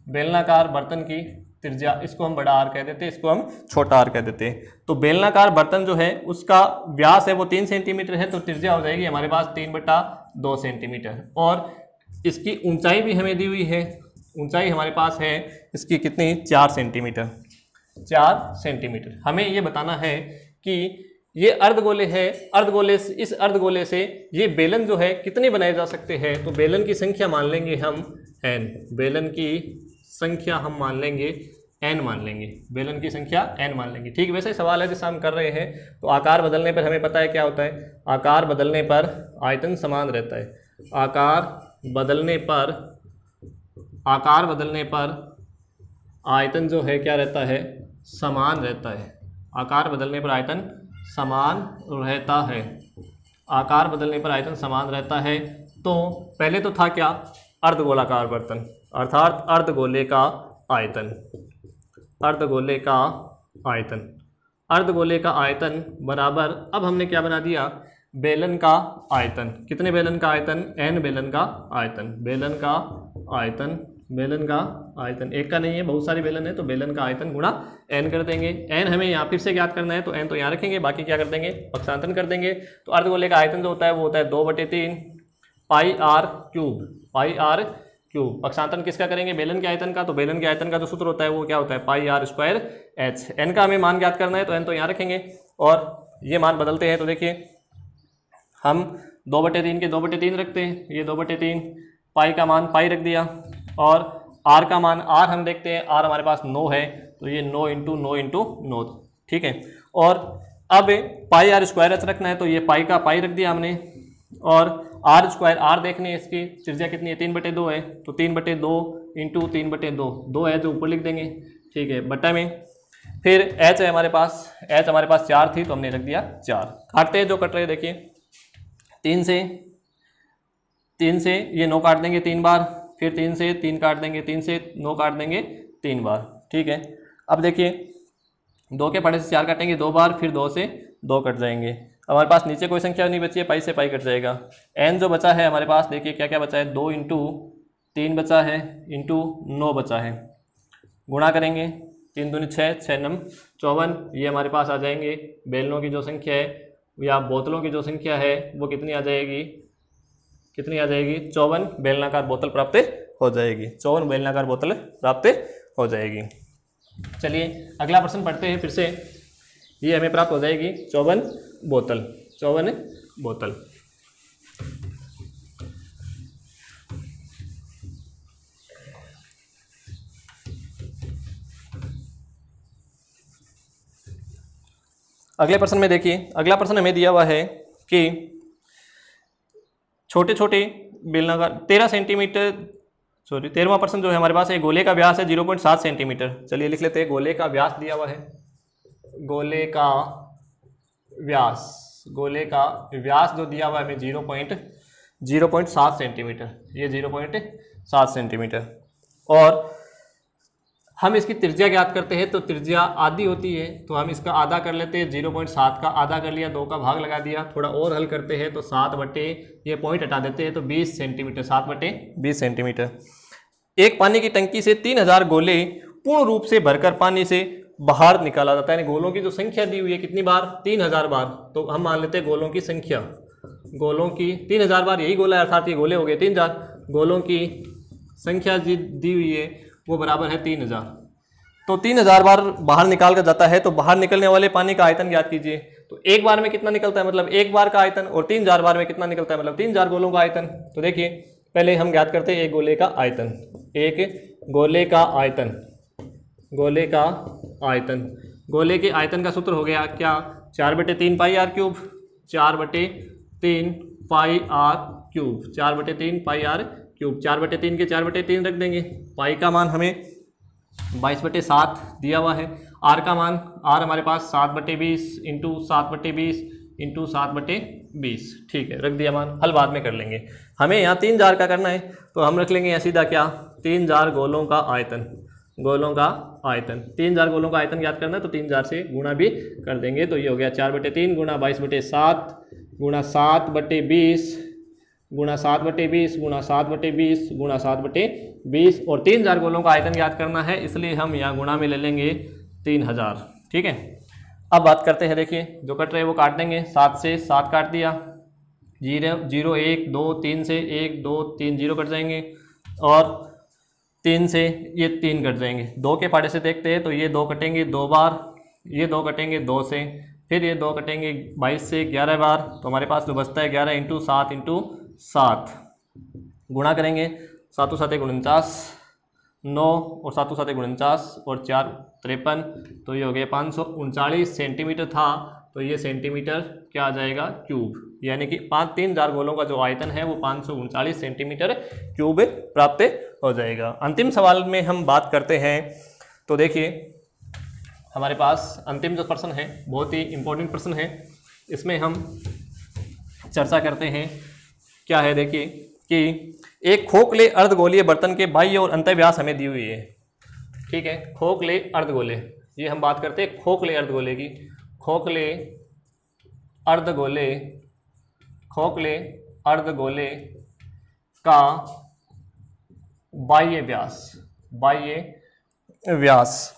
बेलनाकार बर्तन की त्रिज्या, इसको हम बड़ा आर कह देते हैं, इसको हम छोटा आर कह देते हैं। तो बेलनाकार बर्तन जो है उसका व्यास है वो 3 सेंटीमीटर है तो त्रिज्या हो जाएगी हमारे पास 3/2 सेंटीमीटर और इसकी ऊंचाई भी हमें दी हुई है। ऊंचाई हमारे पास है इसकी कितनी, 4 सेंटीमीटर। 4 सेंटीमीटर। हमें ये बताना है कि ये अर्धगोले है, इस अर्धगोले से ये बेलन जो है कितने बनाए जा सकते हैं। तो बेलन की संख्या मान लेंगे हम n, बेलन की संख्या हम मान लेंगे n मान लेंगे, बेलन की संख्या n मान लेंगे। ठीक, वैसे सवाल है जैसा हम कर रहे हैं। तो आकार बदलने पर हमें पता है क्या होता है, आकार बदलने पर आयतन समान रहता है। आकार बदलने पर आयतन जो है क्या रहता है, समान रहता है। आकार बदलने पर आयतन समान रहता है। आकार बदलने पर आयतन समान रहता है। तो पहले तो था क्या, अर्धगोलाकार बर्तन अर्थात अर्धगोले का आयतन। अर्धगोले का आयतन। अर्धगोले का आयतन बराबर, अब हमने क्या बना दिया, बेलन का आयतन। कितने बेलन का आयतन, n बेलन का आयतन। बेलन का आयतन, बेलन का आयतन एक का नहीं है, बहुत सारी बेलन है, तो बेलन का आयतन गुणा n कर देंगे। n हमें यहाँ फिर से ज्ञात करना है, तो n तो यहाँ रखेंगे, बाकी क्या कर देंगे, पक्षांतन कर देंगे। तो अर्धगोले का आयतन जो होता है वो होता है 2/3 pi r cube, pi r cube. पक्षांतन किसका करेंगे, बेलन के आयतन का। तो बेलन के आयतन का जो सूत्र होता है वो क्या होता है, पाई आर स्क्वायर एच। n का हमें मान ज्ञात करना है, तो n तो यहाँ रखेंगे और ये मान बदलते हैं। तो देखिए हम 2/3 के 2/3 रखते हैं, ये 2/3, पाई का मान पाई रख दिया, और आर का मान आर हम देखते हैं, आर हमारे पास 9 है, तो ये 9 × 9 × 9, ठीक है। और अब पाई आर स्क्वायर एच रखना है, तो ये पाई का पाई रख दिया हमने, और आर स्क्वायर आर देखनी है, इसकी त्रिज्या कितनी है, 3/2 है, तो 3/2 × 3/2, 2 है जो ऊपर लिख देंगे, ठीक है, बट्टा में। फिर एच है हमारे पास, एच हमारे पास 4 थी, तो हमने रख दिया 4। काटते हैं जो कट रहे हैं, देखिए 3 से ये 9 काट देंगे 3 बार, फिर 3 से 3 काट देंगे, 3 से 9 काट देंगे 3 बार, ठीक है। अब देखिए 2 के पड़े से 4 काटेंगे 2 बार, फिर 2 से 2 कट जाएंगे। हमारे पास नीचे कोई संख्या नहीं बची है, पाई से पाई कट जाएगा। n जो बचा है हमारे पास, देखिए क्या क्या बचा है, 2 × 3 बचा है, × 9 बचा है, गुणा करेंगे, 3 दूनी 6, 6 नम 54, ये हमारे पास आ जाएंगे। बेलनों की जो संख्या है या बोतलों की जो संख्या है वो कितनी आ जाएगी, कितनी आ जाएगी, 54 बेलनाकार बोतल प्राप्त हो जाएगी, 54 बेलनाकार बोतल प्राप्त हो जाएगी। चलिए अगला प्रश्न पढ़ते हैं फिर से, ये हमें प्राप्त हो जाएगी 54 बोतल, 54 बोतल। अगले प्रश्न में देखिए, अगला प्रश्न हमें दिया हुआ है कि छोटे छोटे बेलनाकार 13 सेंटीमीटर, सॉरी 13वां प्रश्न जो है हमारे पास है, गोले का व्यास है 0.7 सेंटीमीटर। चलिए लिख लेते हैं, गोले का व्यास दिया हुआ है, गोले का व्यास, गोले का व्यास जो दिया हुआ है हमें 0.7 सेंटीमीटर, ये 0.7 सेंटीमीटर। और हम इसकी त्रिज्या ज्ञात करते हैं, तो त्रिज्या आधी होती है, तो हम इसका आधा कर लेते हैं, 0.7 का आधा कर लिया, 2 का भाग लगा दिया। थोड़ा और हल करते हैं तो 7 ये पॉइंट हटा देते हैं, तो 20 सेंटीमीटर, 7/20 सेंटीमीटर। एक पानी की टंकी से 3000 गोले पूर्ण रूप से भरकर पानी से बाहर निकाला जाता है। गोलों की जो संख्या दी हुई है कितनी बार, 3000 बार, तो हम मान लेते हैं गोलों की संख्या, गोलों की 3000 बार, यही गोला है, अर्थात ये गोले हो गए 3000। गोलों की संख्या दी हुई है वो बराबर है 3000, तो 3000 बार बाहर निकाल कर जाता है, तो बाहर निकलने वाले पानी का आयतन ज्ञात कीजिए। तो एक बार में कितना निकलता है, मतलब एक बार का आयतन, और 3000 बार में कितना निकलता है, मतलब 3000 गोलों का आयतन। तो देखिए पहले हम ज्ञात करते हैं एक गोले का आयतन, एक गोले का आयतन, गोले का आयतन, गोले के आयतन का सूत्र हो गया क्या, 4/3 pi r cube, 4/3 pi r cube, 4/3 pi r cube, 4/3 के 4/3 रख देंगे। पाई का मान हमें 22/7 दिया हुआ है, आर का मान, आर हमारे पास 7/20 × 7/20 × 7/20, ठीक है, रख दिया मान। हल बाद में कर लेंगे, हमें यहाँ 3000 का करना है, तो हम रख लेंगे यहाँ सीधा क्या, 3000 गोलों का आयतन, गोलों का आयतन, 3000 गोलों का आयतन याद करना है, तो 3000 से गुणा भी कर देंगे, तो ये हो गया 4/3 गुणा 22/7 गुणा 7/20 गुणा 7/20 गुणा 7/20 गुणा 7/20, और 3000 गोलों का आयतन याद करना है, इसलिए हम यहाँ गुणा में ले लेंगे 3000, ठीक है। अब बात करते हैं, देखिए जो कट रहे हैं वो काट देंगे, 7 से 7 काट दिया, 0 1 2 3 से 1 2 3 0 कट जाएंगे, और 3 से ये 3 कट जाएंगे। 2 के पाड़े से देखते हैं, तो ये 2 कटेंगे 2 बार, ये 2 कटेंगे 2 से, फिर ये 2 कटेंगे 22 से 11 बार, तो हमारे पास जो बचता है 11 × 7 × 7, गुणा करेंगे, 7 7 49, 9 और 7 7 49 और 4 53, तो ये हो गया 539 सेंटीमीटर था, तो ये सेंटीमीटर क्या आ जाएगा, क्यूब, यानी कि 3000 गोलों का जो आयतन है वो 539 सेंटीमीटर क्यूब प्राप्त हो जाएगा। अंतिम सवाल में हम बात करते हैं, तो देखिए हमारे पास अंतिम जो प्रश्न है बहुत ही इम्पोर्टेंट प्रश्न है, इसमें हम चर्चा करते हैं, क्या है देखिए कि एक खोखले अर्धगोलीय बर्तन के बाह्य और अंतःव्यास हमें दी हुई है, ठीक है, खोखले अर्धगोले, ये हम बात करते हैं खोखले अर्धगोले की। खोखले अर्धगोले, खोखले अर्धगोले का बाह्य व्यास, बाह्य व्यास,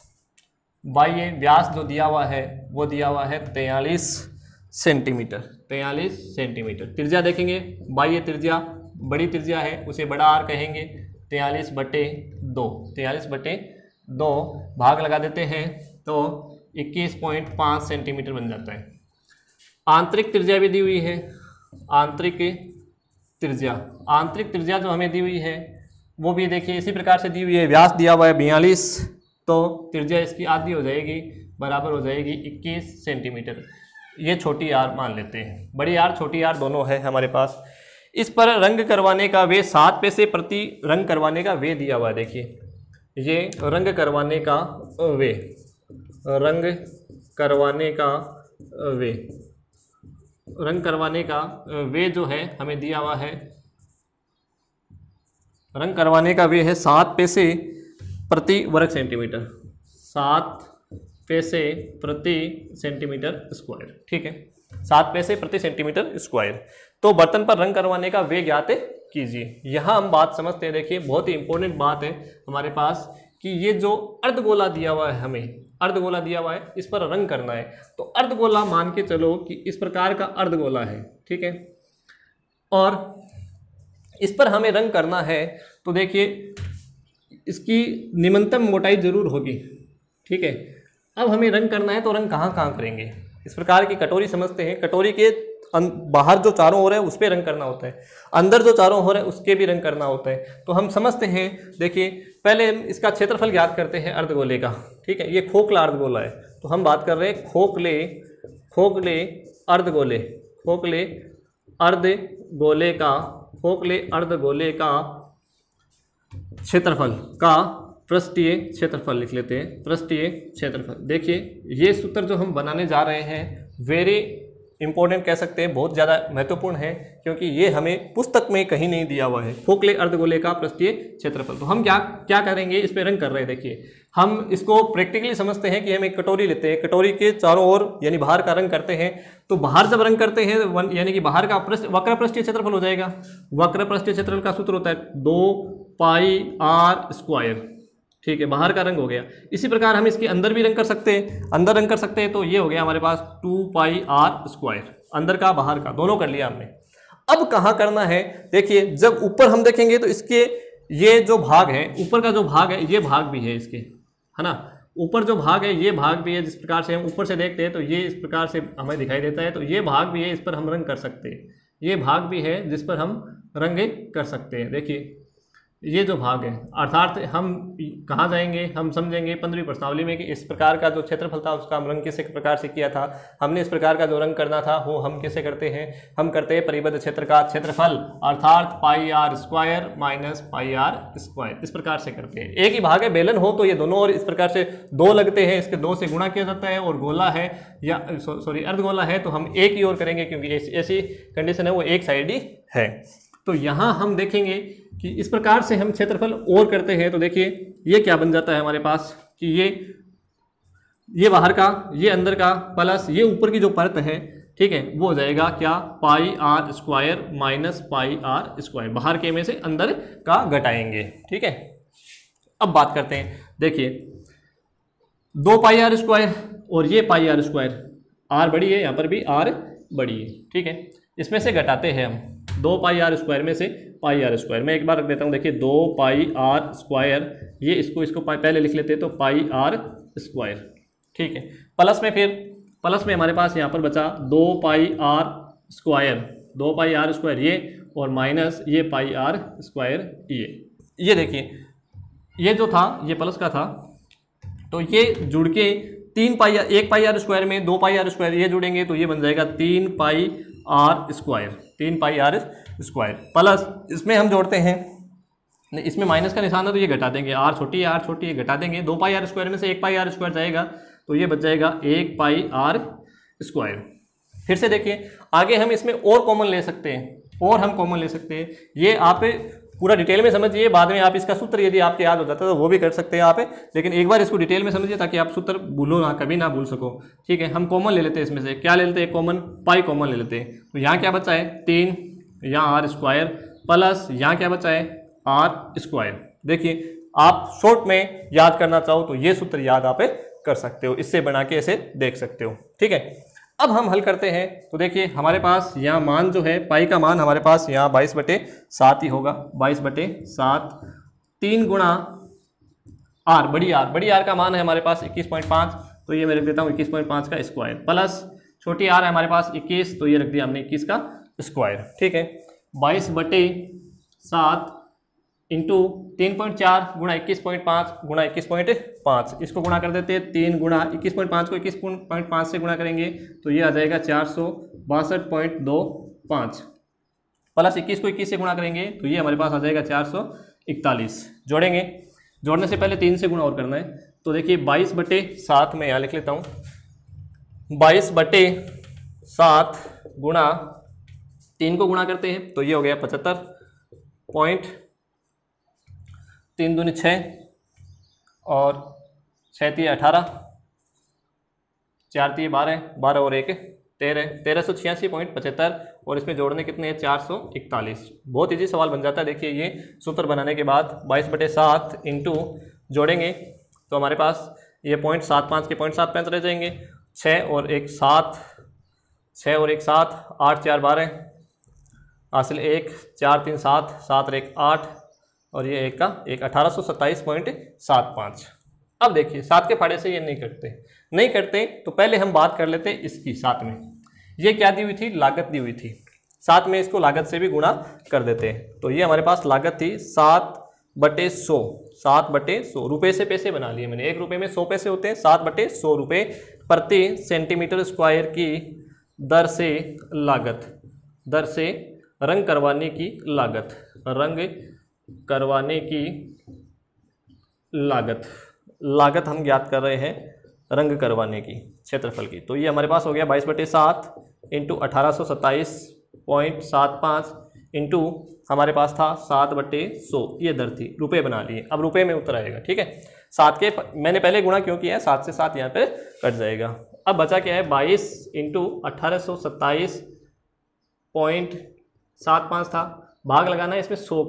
बाह्य व्यास जो दिया हुआ है वो दिया हुआ है 43 सेंटीमीटर, 43 सेंटीमीटर। त्रिज्या देखेंगे, बाह्य त्रिज्या बड़ी त्रिज्या है उसे बड़ा आर कहेंगे, 43/2, 43/2 भाग लगा देते हैं तो 21.5 सेंटीमीटर बन जाता है। आंतरिक त्रिज्या भी दी हुई है, आंतरिक त्रिज्या, आंतरिक त्रिज्या जो हमें दी हुई है वो भी देखिए इसी प्रकार से दी हुई है। व्यास दिया हुआ है 42, तो त्रिज्या इसकी आधी हो जाएगी, बराबर हो जाएगी 21 सेंटीमीटर। ये छोटी आर मान लेते हैं, बड़ी आर छोटी आर दोनों है हमारे पास। इस पर रंग करवाने का वे 7 पैसे प्रति रंग करवाने का वे दिया हुआ है। देखिए ये रंग करवाने का वे, रंग करवाने का वे, रंग करवाने का वे जो है हमें दिया हुआ है, रंग करवाने का वे है 7 पैसे प्रति वर्ग सेंटीमीटर, 7 पैसे प्रति सेंटीमीटर स्क्वायर। ठीक है, 7 पैसे प्रति सेंटीमीटर स्क्वायर। तो बर्तन पर रंग करवाने का वे ज्ञात कीजिए। यहाँ हम बात समझते हैं, देखिए बहुत ही इंपॉर्टेंट बात है हमारे पास कि ये जो अर्धगोला दिया हुआ है, हमें अर्धगोला दिया हुआ है, इस पर रंग करना है। तो अर्धगोला मान के चलो कि इस प्रकार का अर्धगोला है, ठीक है, और इस पर हमें रंग करना है। तो देखिए इसकी निम्नतम मोटाई जरूर होगी, ठीक है। अब हमें रंग करना है तो रंग कहाँ कहाँ करेंगे। इस प्रकार की कटोरी समझते हैं, कटोरी के बाहर जो चारों ओर है उस पर रंग करना होता है, अंदर जो चारों ओर है उसके भी रंग करना होता है। तो हम समझते हैं, देखिए पहले इसका क्षेत्रफल ज्ञात करते हैं अर्धगोले का, ठीक है। ये खोखला अर्धगोला है, तो हम बात कर रहे हैं खोखले, खोखले अर्धगोले, खोखले अर्धगोले का, खोखले अर्धगोले का क्षेत्रफल का पृष्ठीय क्षेत्रफल लिख लेते हैं, पृष्ठीय क्षेत्रफल। देखिए ये सूत्र जो हम बनाने जा रहे हैं वेरी इंपॉर्टेंट कह सकते हैं, बहुत ज़्यादा महत्वपूर्ण है, क्योंकि ये हमें पुस्तक में कहीं नहीं दिया हुआ है। खोखले अर्धगोले का पृष्ठीय क्षेत्रफल। तो हम क्या करेंगे, इस पे रंग कर रहे हैं। देखिए हम इसको प्रैक्टिकली समझते हैं कि हम एक कटोरी लेते हैं, कटोरी के चारों ओर यानी बाहर का रंग करते हैं। तो बाहर जब रंग करते हैं यानी कि बाहर का वक्र पृष्ठीय क्षेत्रफल हो जाएगा। वक्र पृष्ठीय क्षेत्रफल का सूत्र होता है 2πr², ठीक है, बाहर का रंग हो गया। इसी प्रकार हम इसके अंदर भी रंग कर सकते हैं, अंदर रंग कर सकते हैं। तो ये हो गया हमारे पास 2πr², अंदर का बाहर का दोनों कर लिया हमने। अब कहाँ करना है, देखिए जब ऊपर हम देखेंगे तो इसके ये जो भाग है, ऊपर का जो भाग है ये भाग भी है इसके, है ना, ऊपर जो भाग है ये भाग भी है। जिस प्रकार से हम ऊपर से देखते हैं तो ये इस प्रकार से हमें दिखाई देता है, तो ये भाग भी है, इस पर हम रंग कर सकते हैं। ये भाग भी है जिस पर हम रंग कर सकते हैं। देखिए ये जो भाग है, अर्थात हम कहाँ जाएंगे, हम समझेंगे 15वीं प्रश्नावली में कि इस प्रकार का जो क्षेत्रफल था उसका हम रंग किस प्रकार से किया था। हमने इस प्रकार का जो रंग करना था वो हम कैसे करते हैं, हम करते हैं परिबद्ध क्षेत्र का क्षेत्रफल, अर्थात πr² माइनस πr², इस प्रकार से करते हैं। एक ही भाग है, बेलन हो तो ये दोनों ओर इस प्रकार से 2 लगते हैं, इसके 2 से गुणा किया जाता है, और गोला है या सॉरी अर्धगोला है तो हम एक ही ओर करेंगे, क्योंकि ऐसी कंडीशन है वो एक साइड ही है। तो यहाँ हम देखेंगे कि इस प्रकार से हम क्षेत्रफल और करते हैं। तो देखिए ये क्या बन जाता है हमारे पास कि ये बाहर का, ये अंदर का, प्लस ये ऊपर की जो परत है, ठीक है, वो हो जाएगा क्या, πr² माइनस πr²। बाहर के में से अंदर का घटाएंगे, ठीक है। अब बात करते हैं, देखिए 2πr² और ये πr², r बड़ी है, यहाँ पर भी r बड़ी है, ठीक है। इसमें से घटाते हैं हम 2πr² में से πr²। मैं एक बार रख देता हूँ, देखिए 2πr², ये इसको पहले लिख लेते हैं, तो πr², ठीक है। प्लस में फिर प्लस में हमारे पास यहाँ पर बचा 2πr², 2πr² ये, और माइनस ये πr² ये देखिए ये जो था ये प्लस का था, तो ये जुड़ के 1πr² में 2πr² ये जुड़ेंगे तो ये बन जाएगा 3πr², 3πr²। प्लस इसमें हम जोड़ते हैं, इसमें माइनस का निशान है तो ये घटा देंगे, r छोटी है घटा देंगे, 2πr² में से 1πr² जाएगा तो ये बच जाएगा 1πr²। फिर से देखिए आगे हम इसमें और कॉमन ले सकते हैं, और हम कॉमन ले सकते हैं। ये आप पूरा डिटेल में समझिए, बाद में आप इसका सूत्र यदि आपके याद हो जाता है तो वो भी कर सकते हैं आप, लेकिन एक बार इसको डिटेल में समझिए ताकि आप सूत्र भूलो ना, कभी ना भूल सको। ठीक है, हम कॉमन ले लेते हैं इसमें से, क्या ले लेते हैं कॉमन, पाई कॉमन ले लेते हैं। तो यहाँ क्या बचा है 3, यहाँ आर स्क्वायर प्लस यहाँ क्या बचा है आर स्क्वायर। देखिए आप शॉर्ट में याद करना चाहो तो ये सूत्र याद आप कर सकते हो, इससे बना के ऐसे देख सकते हो। ठीक है, अब हम हल करते हैं। तो देखिए हमारे पास यहाँ मान जो है पाई का मान हमारे पास यहाँ 22/7 ही होगा, 22/7 3 गुणा आर, बड़ी आर का मान है हमारे पास 21.5, तो ये मैं रख देता हूँ 21.5 का स्क्वायर, प्लस छोटी आर है हमारे पास 21, तो ये रख दिया हमने 21 का स्क्वायर। ठीक है, 22/7 इंटू 3.4 गुणा 21.5 गुणा 21.5, इसको गुणा कर देते हैं 3 गुणा 21.5 को 21.5 से गुणा करेंगे तो ये आ जाएगा 462.25, प्लस 21 को 21 से गुणा करेंगे तो ये हमारे पास आ जाएगा 441। जोड़ेंगे, जोड़ने से पहले 3 से गुणा और करना है। तो देखिए 22/7 में यहाँ लिख लेता हूँ, 22/7 गुणा 3 को गुणा करते हैं तो ये हो गया 75.3 दूनी 6 और 6 × 18, 4 × 12, 12 और 1 13, 1386.75 और इसमें जोड़ने कितने हैं 441। बहुत इजी सवाल बन जाता है। देखिए ये सूत्र बनाने के बाद 22/7 इंटू जोड़ेंगे तो हमारे पास ये 0.75 के 0.75 रह जाएंगे, 6 और 1 7, 6 और 1 7, 8 4 12, हासिल 1, 4 3 7, 7 और 1 8 और ये 1 का 1 1827.75। अब देखिए 7 के फाड़े से ये नहीं करते तो पहले हम बात कर लेते इसकी। साथ में ये क्या दी हुई थी, लागत दी हुई थी, साथ में इसको लागत से भी गुणा कर देते हैं। तो ये हमारे पास लागत थी 7/100, 7/100 रुपये से पैसे बना लिए मैंने, 1 रुपये में 100 पैसे होते हैं, 7/100 रुपये प्रति सेंटीमीटर स्क्वायर की दर से लागत, दर से रंग करवाने की लागत, रंग करवाने की लागत हम ज्ञात कर रहे हैं रंग करवाने की क्षेत्रफल की। तो ये हमारे पास हो गया 22/7 इंटू 1827.75 इंटू हमारे पास था 7/100, ये दर थी, रुपए बना लिए, अब रुपए में उतर आएगा। ठीक है, 7 के मैंने पहले गुणा क्यों किया है, 7 से 7 यहाँ पे कट जाएगा। अब बचा क्या है 22 इंटू 1827.75 था, भाग लगाना है इसमें 100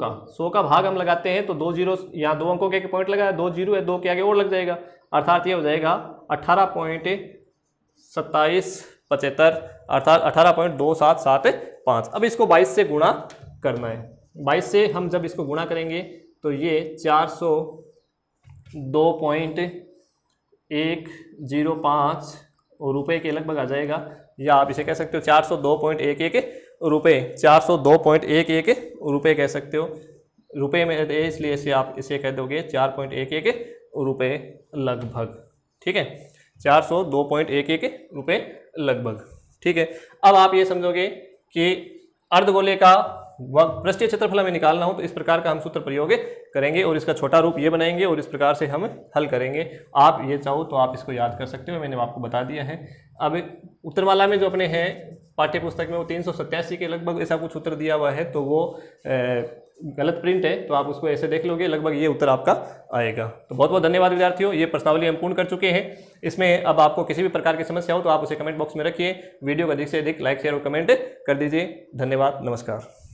का भाग हम लगाते हैं तो 2 जीरो, यहाँ 2 अंकों के पॉइंट लगाया, 2 जीरो है, 2 के आगे और लग जाएगा, अर्थात ये हो जाएगा 18.2775 अर्थात 18.2775। अब इसको 22 से गुणा करना है, 22 से हम जब इसको गुणा करेंगे तो ये 402.105 रुपये के लगभग आ जाएगा, या आप इसे कह सकते हो 402.11 रुपये, 402.11 रुपये कह सकते हो। रुपये में इसलिए इसे आप इसे कह दोगे 4.11 रुपये लगभग। ठीक है, 402.11 रुपये लगभग। ठीक है, अब आप ये समझोगे कि अर्धगोले का पृष्ठीय क्षेत्रफल हमें निकालना हो तो इस प्रकार का हम सूत्र प्रयोग करेंगे और इसका छोटा रूप ये बनाएंगे और इस प्रकार से हम हल करेंगे। आप ये चाहो तो आप इसको याद कर सकते हो, मैंने आपको बता दिया है। अब उत्तरमाला में जो अपने हैं पाठ्य पुस्तक में वो 387 के लगभग ऐसा कुछ उत्तर दिया हुआ है, तो वो गलत प्रिंट है, तो आप उसको ऐसे देख लोगे, लगभग ये उत्तर आपका आएगा। तो बहुत बहुत धन्यवाद विद्यार्थियों, ये प्रश्नावली हम पूर्ण कर चुके हैं। इसमें अब आपको किसी भी प्रकार की समस्या हो तो आप उसे कमेंट बॉक्स में रखिए। वीडियो को अधिक से अधिक लाइक शेयर और कमेंट कर दीजिए। धन्यवाद, नमस्कार।